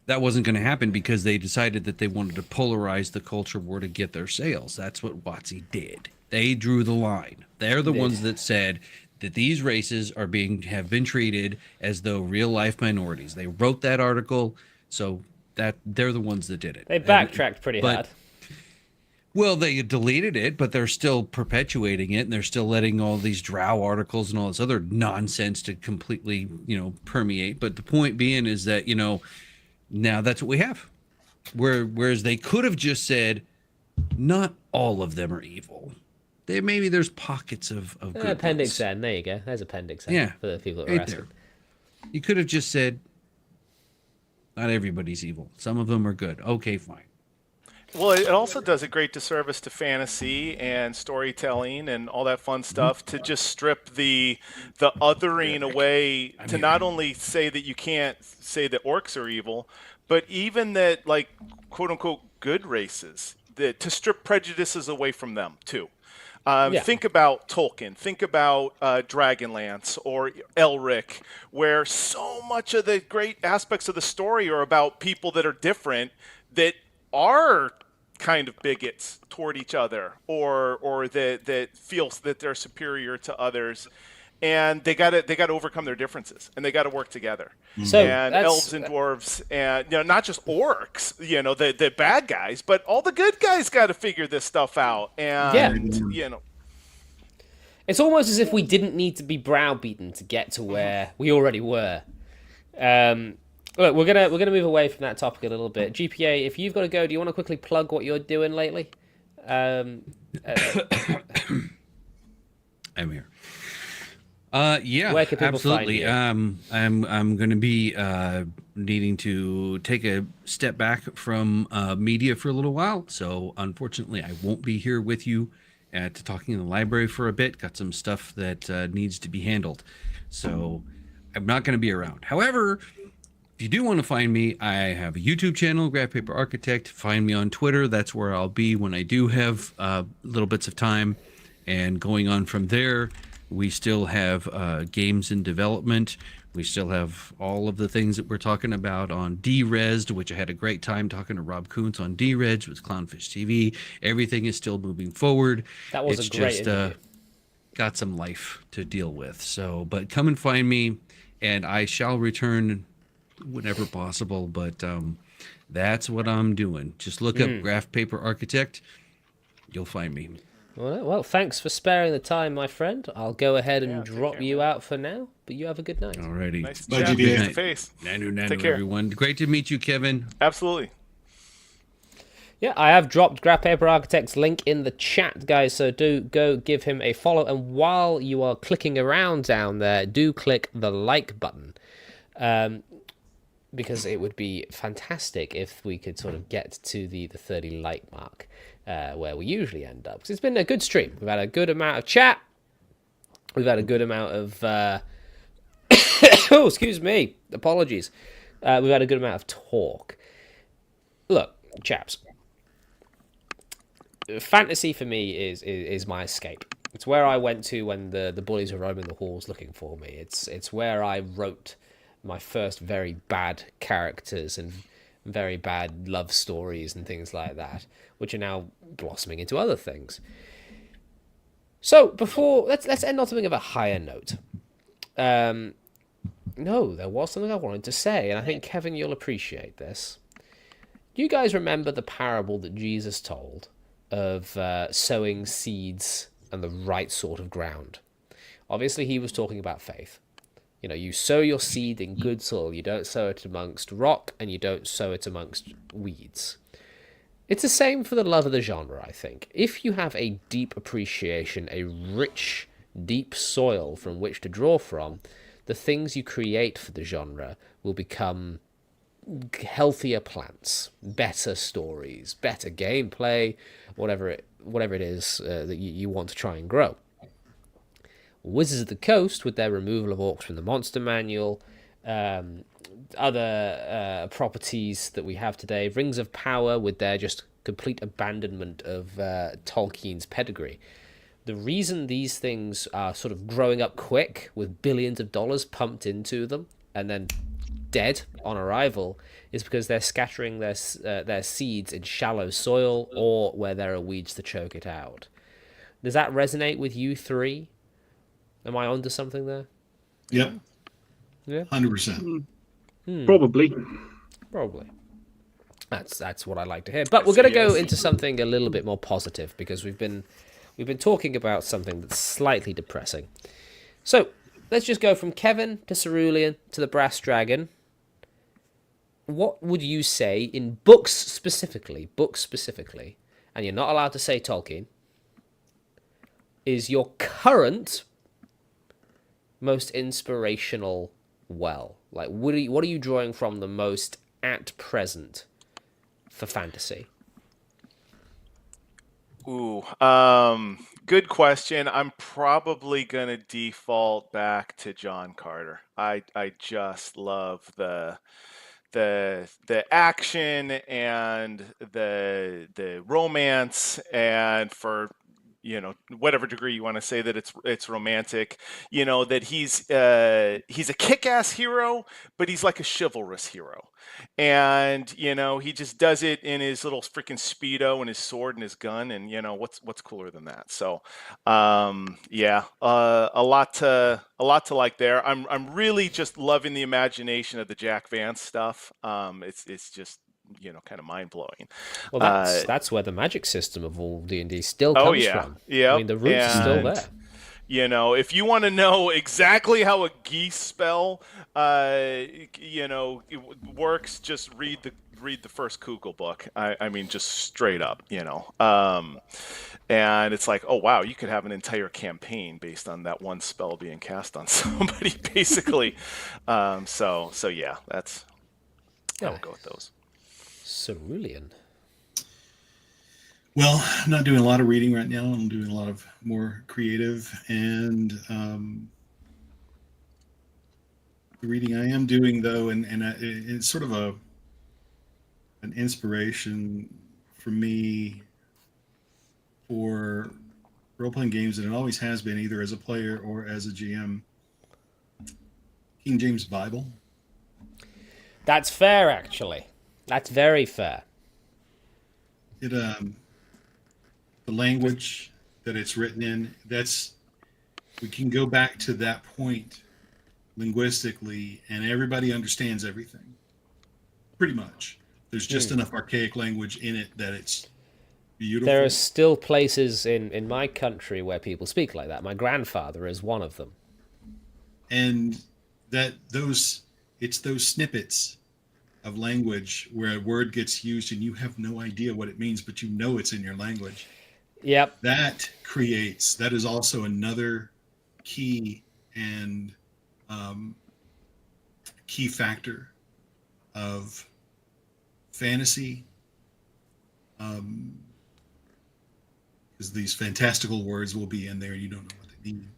that wasn't going to happen because they decided that they wanted to polarize the culture war to get their sales. That's what WotC did. They drew the line. They're the ones that said that these races have been treated as though real life minorities. They wrote that article, so that they're the ones that did it. They backtracked pretty hard. Well, they deleted it, but they're still perpetuating it, and they're still letting all these drow articles and all this other nonsense to completely, permeate. But the point being is that, now that's what we have. Whereas they could have just said, not all of them are evil. Maybe there's pockets of good Appendix ones. N. There you go. There's Appendix N Yeah, for the people that are right asking. there. You could have just said, not everybody's evil. Some of them are good. Okay, fine. Well, it also does a great disservice to fantasy and storytelling and all that fun stuff to just strip the othering away, to not only say that you can't say that orcs are evil, but even that, like, quote unquote good races, to strip prejudices away from them too. Think about Tolkien. Think about Dragonlance or Elric, where so much of the great aspects of the story are about people that are different, that are kind of bigots toward each other, or that feels that they're superior to others, and they got to overcome their differences, and they got to work together. So and elves and dwarves, and not just orcs, the bad guys, but all the good guys got to figure this stuff out. And it's almost as if we didn't need to be browbeaten to get to where we already were. Look, we're gonna move away from that topic a little bit. GPA, if you've got to go, do you want to quickly plug what you're doing lately? I'm here. Yeah, Where can people absolutely. find you? I'm going to be needing to take a step back from media for a little while. So unfortunately, I won't be here with you to talking in the library for a bit. Got some stuff that needs to be handled. So I'm not going to be around. However, if you do want to find me, I have a YouTube channel, Graph Paper Architect. Find me on Twitter. That's where I'll be when I do have little bits of time. And going on from there, we still have games in development. We still have all of the things that we're talking about on D-Resed, which I had a great time talking to Rob Kuntz on D-Resed with Clownfish TV. Everything is still moving forward. That was it's a great just interview. got some life to deal with. So, but come and find me, and I shall return whenever possible. But that's what I'm doing. Just look up Graph Paper Architect. You'll find me. Well, thanks for sparing the time, my friend. I'll go ahead and drop you out for now, but you have a good night. Alrighty. nice to Bye, chat GBA. face to face. Nanu, Take care. everyone. Great to meet you, Kevin. Absolutely. Yeah, I have dropped Graph Paper Architect's link in the chat, guys, so do go give him a follow. And while you are clicking around down there, do click the like button. Because it would be fantastic if we could sort of get to the 30 like mark, where we usually end up. Because it's been a good stream. We've had a good amount of chat. We've had a good amount of... oh, excuse me. Apologies. We've had a good amount of talk. look, chaps. Fantasy for me is my escape. It's where I went to when the bullies were roaming the halls looking for me. It's where I wrote my first very bad characters and very bad love stories and things like that, which are now blossoming into other things. So before let's end on something of a higher note. No, there was something I wanted to say, and I think Kevin, you'll appreciate this. Do you guys remember the parable that Jesus told of sowing seeds and the right sort of ground? Obviously, he was talking about faith. You know, you sow your seed in good soil. You don't sow it amongst rock, and you don't sow it amongst weeds. It's the same for the love of the genre, I think. If you have a deep appreciation, a rich, deep soil from which to draw from, the things you create for the genre will become healthier plants, better stories, better gameplay, whatever it is that you want to try and grow. Wizards of the Coast, with their removal of orcs from the monster manual, other properties that we have today, Rings of Power, with their just complete abandonment of Tolkien's pedigree. The reason these things are sort of growing up quick with billions of dollars pumped into them and then dead on arrival is because they're scattering their seeds in shallow soil or where there are weeds to choke it out. Does that resonate with you three? Am I onto something there? Yep. Yeah. 100%. Probably. That's what I like to hear. But we're going to go into something a little bit more positive because we've been talking about something that's slightly depressing. So let's just go from Kevin to Cerulean to the Brass Dragon. What would you say in books specifically, and you're not allowed to say Tolkien, is your current most inspirational well? Like, what are you drawing from the most at present for fantasy? Ooh, good question. I'm probably gonna default back to John Carter. I just love the action and the romance, and for whatever degree you want to say that it's romantic, that he's a kick-ass hero, but he's like a chivalrous hero, and he just does it in his little freaking speedo and his sword and his gun, and what's cooler than that? So yeah, a lot to like there. I'm really just loving the imagination of the Jack Vance stuff. It's just kind of mind-blowing. Well, that's where the magic system of all D&D still comes from. Yeah, I mean, the roots are still there. If you want to know exactly how a geese spell it works, just read the first Kugel book. I mean, just straight up, and it's like, oh wow, you could have an entire campaign based on that one spell being cast on somebody, basically. So yeah, I'll go with those. Cerulean. Well, I'm not doing a lot of reading right now. I'm doing a lot of more creative, and the reading I am doing, though, and it's sort of an inspiration for me for role-playing games, and it always has been, either as a player or as a GM. King James Bible. That's fair, actually. That's very fair. The language that it's written in, we can go back to that point linguistically, and everybody understands everything. Pretty much. There's just enough archaic language in it that it's beautiful. There are still places in my country where people speak like that. My grandfather is one of them. And it's those snippets of language where a word gets used and you have no idea what it means, but it's in your language. Yep. That is also another key and key factor of fantasy, because these fantastical words will be in there, you don't know what they mean,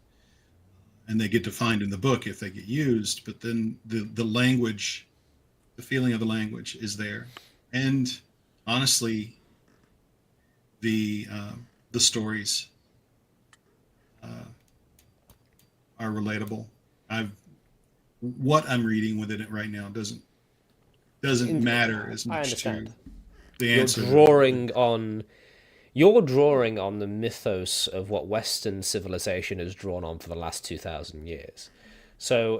and they get defined in the book if they get used, but then the language, the feeling of the language is there. And honestly, the stories are relatable. What I'm reading within it right now doesn't matter as I much understand. to the You're answer. drawing on the mythos of what Western civilization has drawn on for the last 2,000 years. So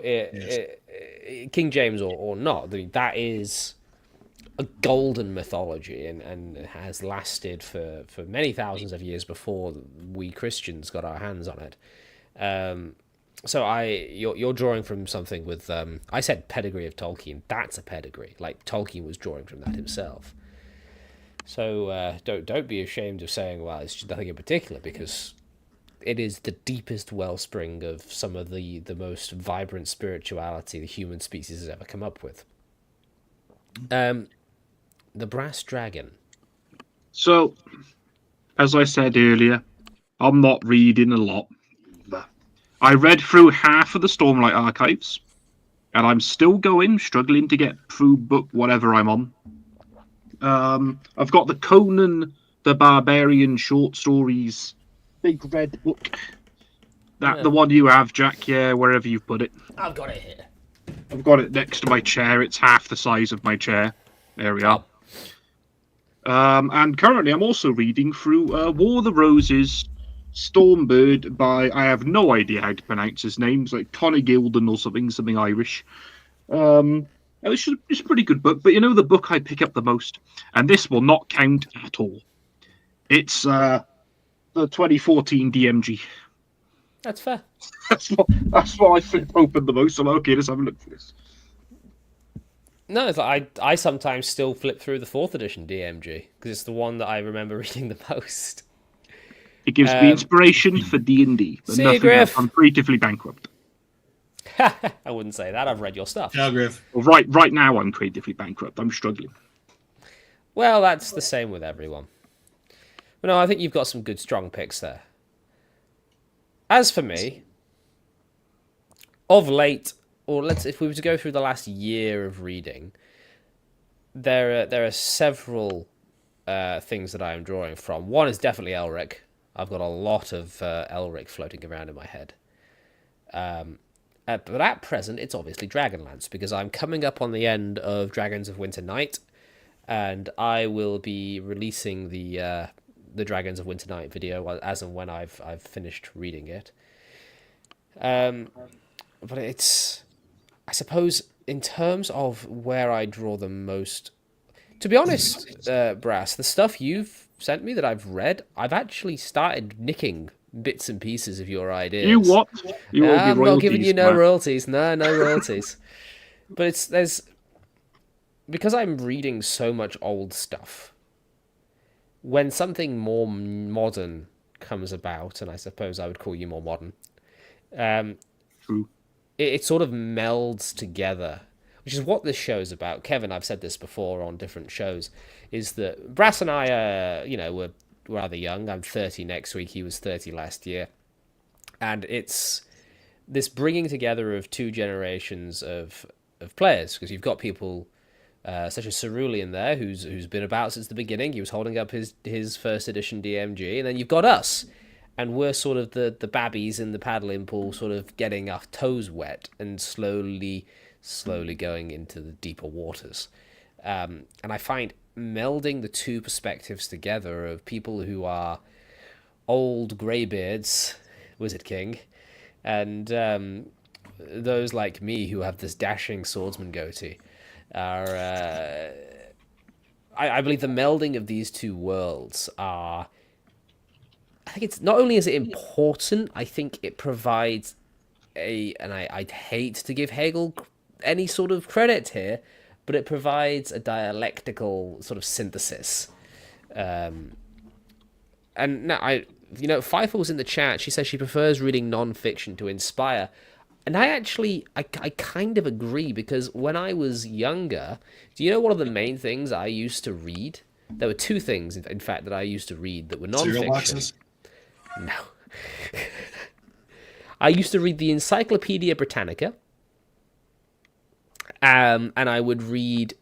King James or not, that is a golden mythology and has lasted for many thousands of years before we Christians got our hands on it. So you're drawing from something with I said pedigree of Tolkien. That's a pedigree. Like Tolkien was drawing from that himself. So don't be ashamed of saying, well, it's nothing in particular, because it is the deepest wellspring of some of the most vibrant spirituality the human species has ever come up with. The Brass Dragon. So, as I said earlier, I'm not reading a lot. I read through half of the Stormlight Archives, and I'm still struggling to get through book whatever I'm on. I've got the Conan the Barbarian short stories, big red book. The one you have, Jack, yeah, wherever you put it. I've got it here. I've got it next to my chair. It's half the size of my chair. There we are. And currently I'm also reading through War of the Roses, Stormbird by, I have no idea how to pronounce his name. It's like Conor Gilden or something Irish. It's a pretty good book, but you know the book I pick up the most? And this will not count at all. It's the 2014 DMG. That's fair. That's what I flip open the most. I'm like, okay, let's have a look for this. No, it's like I sometimes still flip through the 4th edition DMG because it's the one that I remember reading the most. It gives me inspiration for D&D, but nothing else. I'm creatively bankrupt. I wouldn't say that. I've read your stuff. Ciao, Griff. Well, right now I'm creatively bankrupt. I'm struggling. Well, that's the same with everyone. But no, I think you've got some good, strong picks there. As for me, of late, if we were to go through the last year of reading, there are several things that I am drawing from. One is definitely Elric. I've got a lot of Elric floating around in my head. But at present, it's obviously Dragonlance, because I'm coming up on the end of Dragons of Winter Night, and I will be releasing the Dragons of Winter Night video as and when I've finished reading it. But it's, I suppose, in terms of where I draw the most, to be honest, Brass, the stuff you've sent me that I've read, I've actually started nicking bits and pieces of your ideas. You what? I'm not giving you no royalties. No royalties. But because I'm reading so much old stuff, when something more modern comes about, and I suppose I would call you more modern, True. It sort of melds together, which is what this show is about. Kevin, I've said this before on different shows, is that Brass and I, we're rather young. I'm 30 next week. He was 30 last year. And it's this bringing together of two generations of players, because you've got people such as Cerulean there, who's been about since the beginning. He was holding up his first edition DMG, and then you've got us, and we're sort of the babbies in the paddling pool, sort of getting our toes wet and slowly going into the deeper waters. And I find melding the two perspectives together of people who are old greybeards, Wizard King, and those like me who have this dashing swordsman goatee, are I believe the melding of these two worlds are, I think it's not only is it important, I think it provides and I'd hate to give Hegel any sort of credit here, but it provides a dialectical sort of synthesis. And now Fifle's in the chat. She says she prefers reading non-fiction to inspire. And I kind of agree, because when I was younger, do you know one of the main things I used to read? There were two things, in fact, that I used to read that were non-fiction. Cereal boxes? No. I used to read the Encyclopedia Britannica. And I would read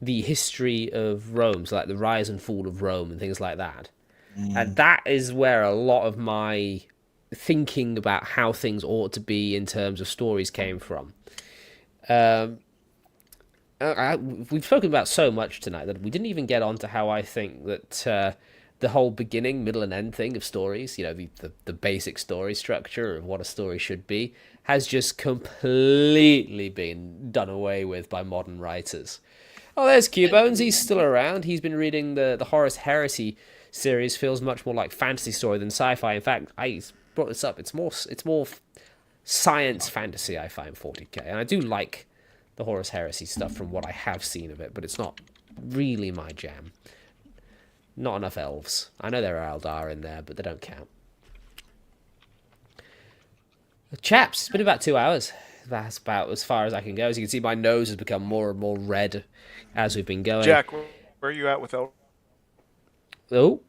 the history of Rome, so like the rise and fall of Rome and things like that. And that is where a lot of my thinking about how things ought to be in terms of stories came from. We've spoken about so much tonight that we didn't even get on to how I think that the whole beginning, middle, and end thing of stories, you know, the basic story structure of what a story should be, has just completely been done away with by modern writers. Oh, there's Q-Bones. He's still around. He's been reading the Horus Heresy series. Feels much more like fantasy story than sci-fi. In fact, I brought this up. It's more science fantasy, I find, 40k. And I do like the Horus Heresy stuff from what I have seen of it, but it's not really my jam. Not enough elves. I know there are Eldar in there, but they don't count. Chaps, it's been about 2 hours. That's about as far as I can go. As you can see, my nose has become more and more red as we've been going. Jack, where are you at with El? Oh,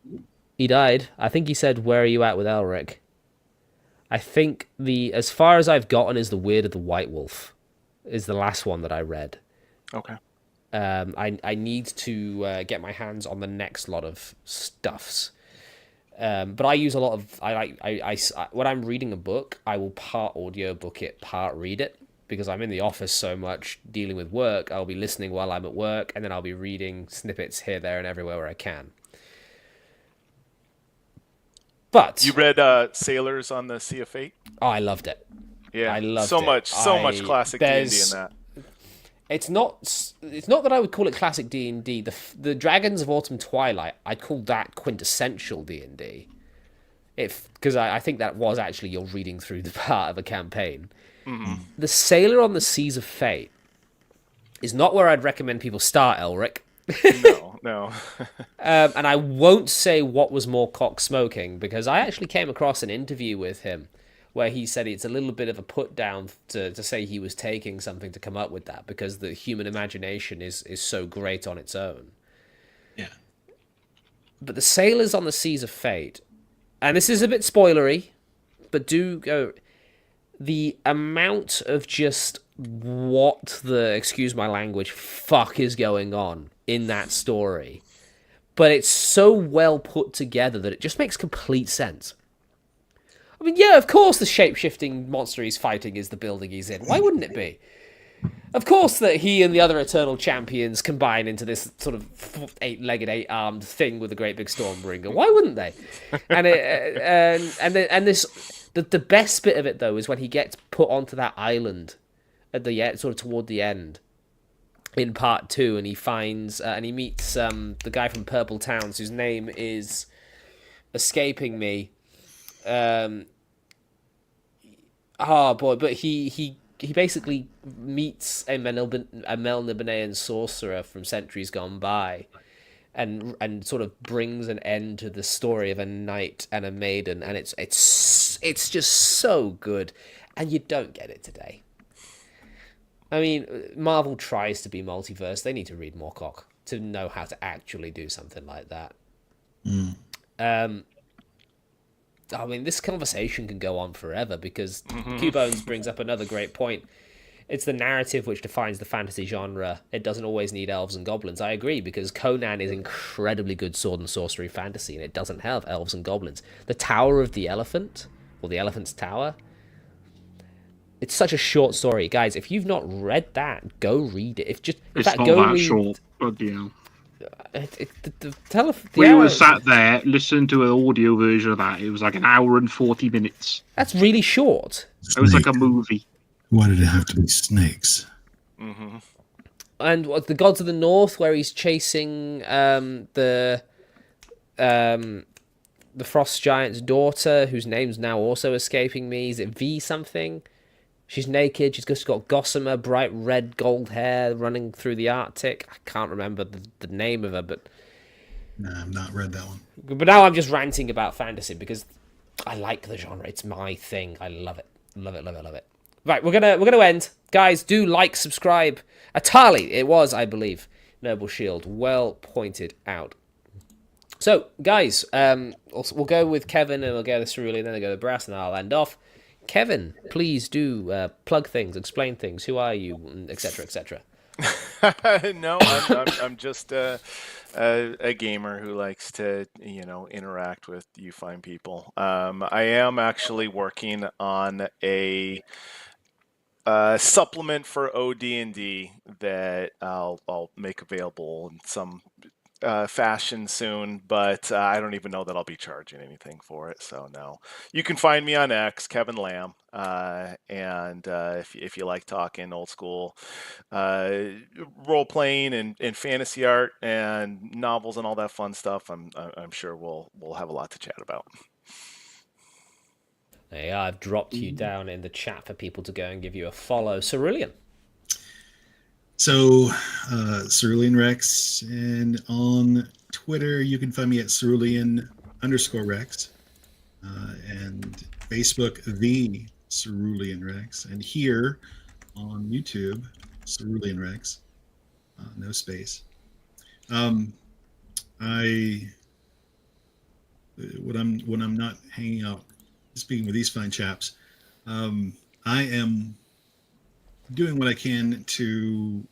he died. I think he said, "Where are you at with Elric?" I think as far as I've gotten is the Weird of the White Wolf, is the last one that I read. Okay. I need to get my hands on the next lot of stuffs. But I use a lot of I when I'm reading a book, I will part audiobook it, part read it, because I'm in the office so much dealing with work. I'll be listening while I'm at work, and then I'll be reading snippets here, there, and everywhere where I can. But you read Sailors on the Sea of Fate? Oh, I loved it. Yeah, I loved so it. much classic D&D in that. It's not that I would call it classic D&D. The Dragons of Autumn Twilight, I'd call that quintessential D&D. Because I think that was actually you're reading through the part of a campaign. Mm-hmm. The Sailor on the Seas of Fate is not where I'd recommend people start, Elric. No. And I won't say what was more cock-smoking, because I actually came across an interview with him where he said it's a little bit of a put-down to say he was taking something to come up with that, because the human imagination is so great on its own. Yeah. But the Sailors on the Seas of Fate, and this is a bit spoilery, but do go... The amount of just what the, excuse my language, fuck is going on in that story. But it's so well put together that it just makes complete sense. I mean, yeah, of course the shape-shifting monster he's fighting is the building he's in. Why wouldn't it be? Of course that he and the other Eternal Champions combine into this sort of eight-legged, eight-armed thing with a great big Stormbringer. Why wouldn't they? And this... The best bit of it, though, is when he gets put onto that island at the end, sort of toward the end in part 2, and he finds and he meets the guy from Purple Towns, whose name is escaping me. But he basically meets a Melnibonean sorcerer from centuries gone by. And sort of brings an end to the story of a knight and a maiden, and it's just so good, and you don't get it today. I mean, Marvel tries to be multiverse. They need to read more cock to know how to actually do something like that. I mean, this conversation can go on forever, because Q-Bones brings up another great point. It's the narrative which defines the fantasy genre. It doesn't always need elves and goblins. I agree, because Conan is incredibly good sword and sorcery fantasy, and it doesn't have elves and goblins. The Tower of the Elephant, or the Elephant's Tower, it's such a short story. Guys, if you've not read that, go read it. Short. Bloody hell. We were sat there listening to an audio version of that. It was like an hour and 40 minutes. That's really short. It was like a movie. Why did it have to be snakes? Mm-hmm. And the Gods of the North, where he's chasing the Frost Giant's daughter, whose name's now also escaping me. Is it V something? She's naked. She's just got gossamer, bright red gold hair running through the Arctic. I can't remember the name of her, but... No, I've not read that one. But now I'm just ranting about fantasy, because I like the genre. It's my thing. I love it. Love it, love it, love it. Right, we're gonna end. Guys, do like, subscribe. Atali, it was, I believe. Noble Shield, well pointed out. So, guys, we'll go with Kevin, and we'll go to Cerulean, and then I'll go to Brass, and I'll end off. Kevin, please do plug things, explain things. Who are you, etc., etc. No, I'm just a gamer who likes to, interact with you fine people. I am actually working on a supplement for OD&D that I'll make available in some fashion soon, but I don't even know that I'll be charging anything for it. So no, you can find me on X, Kevin Lamb, and if you like talking old school role playing and fantasy art and novels and all that fun stuff, I'm sure we'll have a lot to chat about. Yeah, I've dropped you down in the chat for people to go and give you a follow. Cerulean. So, Cerulean Rex, and on Twitter, you can find me at Cerulean_Rex, and Facebook, The Cerulean Rex, and here on YouTube, Cerulean Rex, no space. When I'm not hanging out, speaking with these fine chaps, I am doing what I can to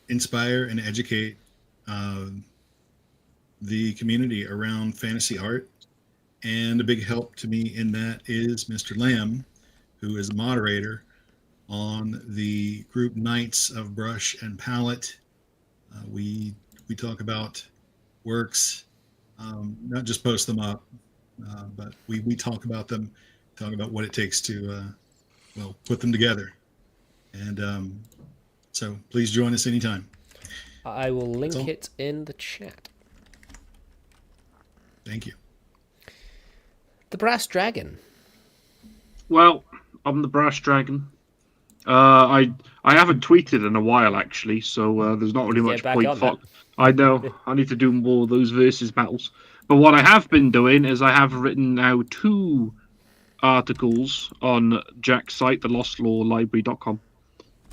inspire and educate the community around fantasy art. And a big help to me in that is Mr. Lamb, who is a moderator on the group Knights of Brush and Palette. We talk about works, not just post them up, but we talk about them, talk about what it takes to put them together. And so please join us anytime. I will link it in the chat. Thank you. The Brass Dragon. Well, I'm the Brass Dragon. I haven't tweeted in a while actually, so there's not really much point for. I know I need to do more of those versus battles. But what I have been doing is I have written now 2 articles on Jack's site, thelostlawlibrary.com.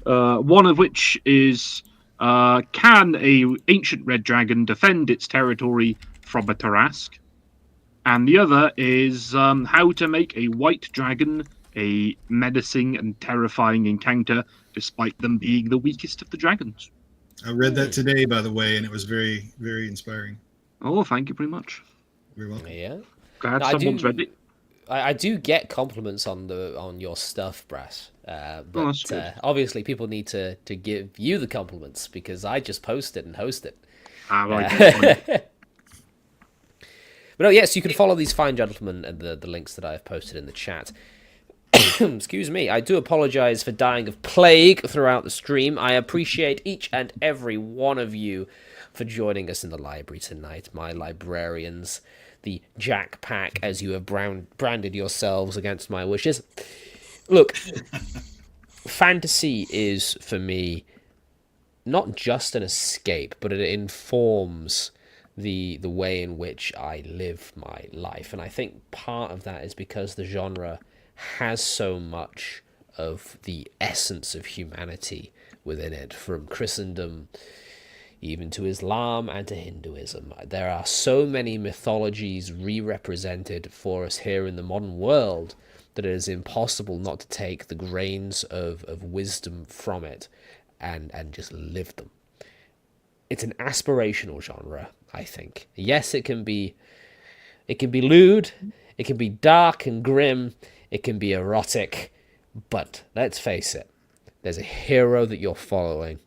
One of which is can a ancient red dragon defend its territory from a Tarask? And the other is how to make a white dragon a menacing and terrifying encounter, despite them being the weakest of the dragons. I read that today, by the way, and it was very, very inspiring. Oh, thank you very much. You're welcome. Yeah. Glad someone's read it. I do get compliments on your stuff, Brass. But obviously people need to give you the compliments because I just post it and host it. But no, yes, you can follow these fine gentlemen and the links that I have posted in the chat. Excuse me, I do apologize for dying of plague throughout the stream. I appreciate each and every one of you for joining us in the library tonight, my librarians, the Jack Pack, as you have branded yourselves against my wishes. Look, fantasy is, for me, not just an escape, but it informs the way in which I live my life. And I think part of that is because the genre has so much of the essence of humanity within it, from Christendom even to Islam and to Hinduism. There are so many mythologies re-represented for us here in the modern world that it is impossible not to take the grains of wisdom from it and just live them. It's an aspirational genre, I think. Yes, it can be lewd, it can be dark and grim, it can be erotic, but let's face it, there's a hero that you're following.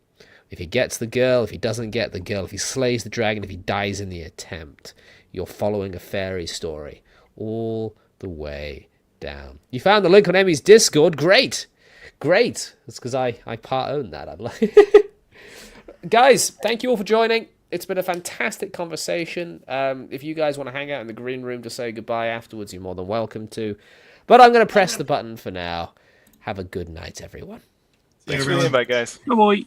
If he gets the girl, if he doesn't get the girl, if he slays the dragon, if he dies in the attempt, you're following a fairy story all the way down. You found the link on Emmy's Discord. Great. That's because I part own that. I'd like. Guys, thank you all for joining. It's been a fantastic conversation. If you guys want to hang out in the green room to say goodbye afterwards, you're more than welcome to. But I'm going to press the button for now. Have a good night, everyone. Thanks for the invite, guys. Bye-bye.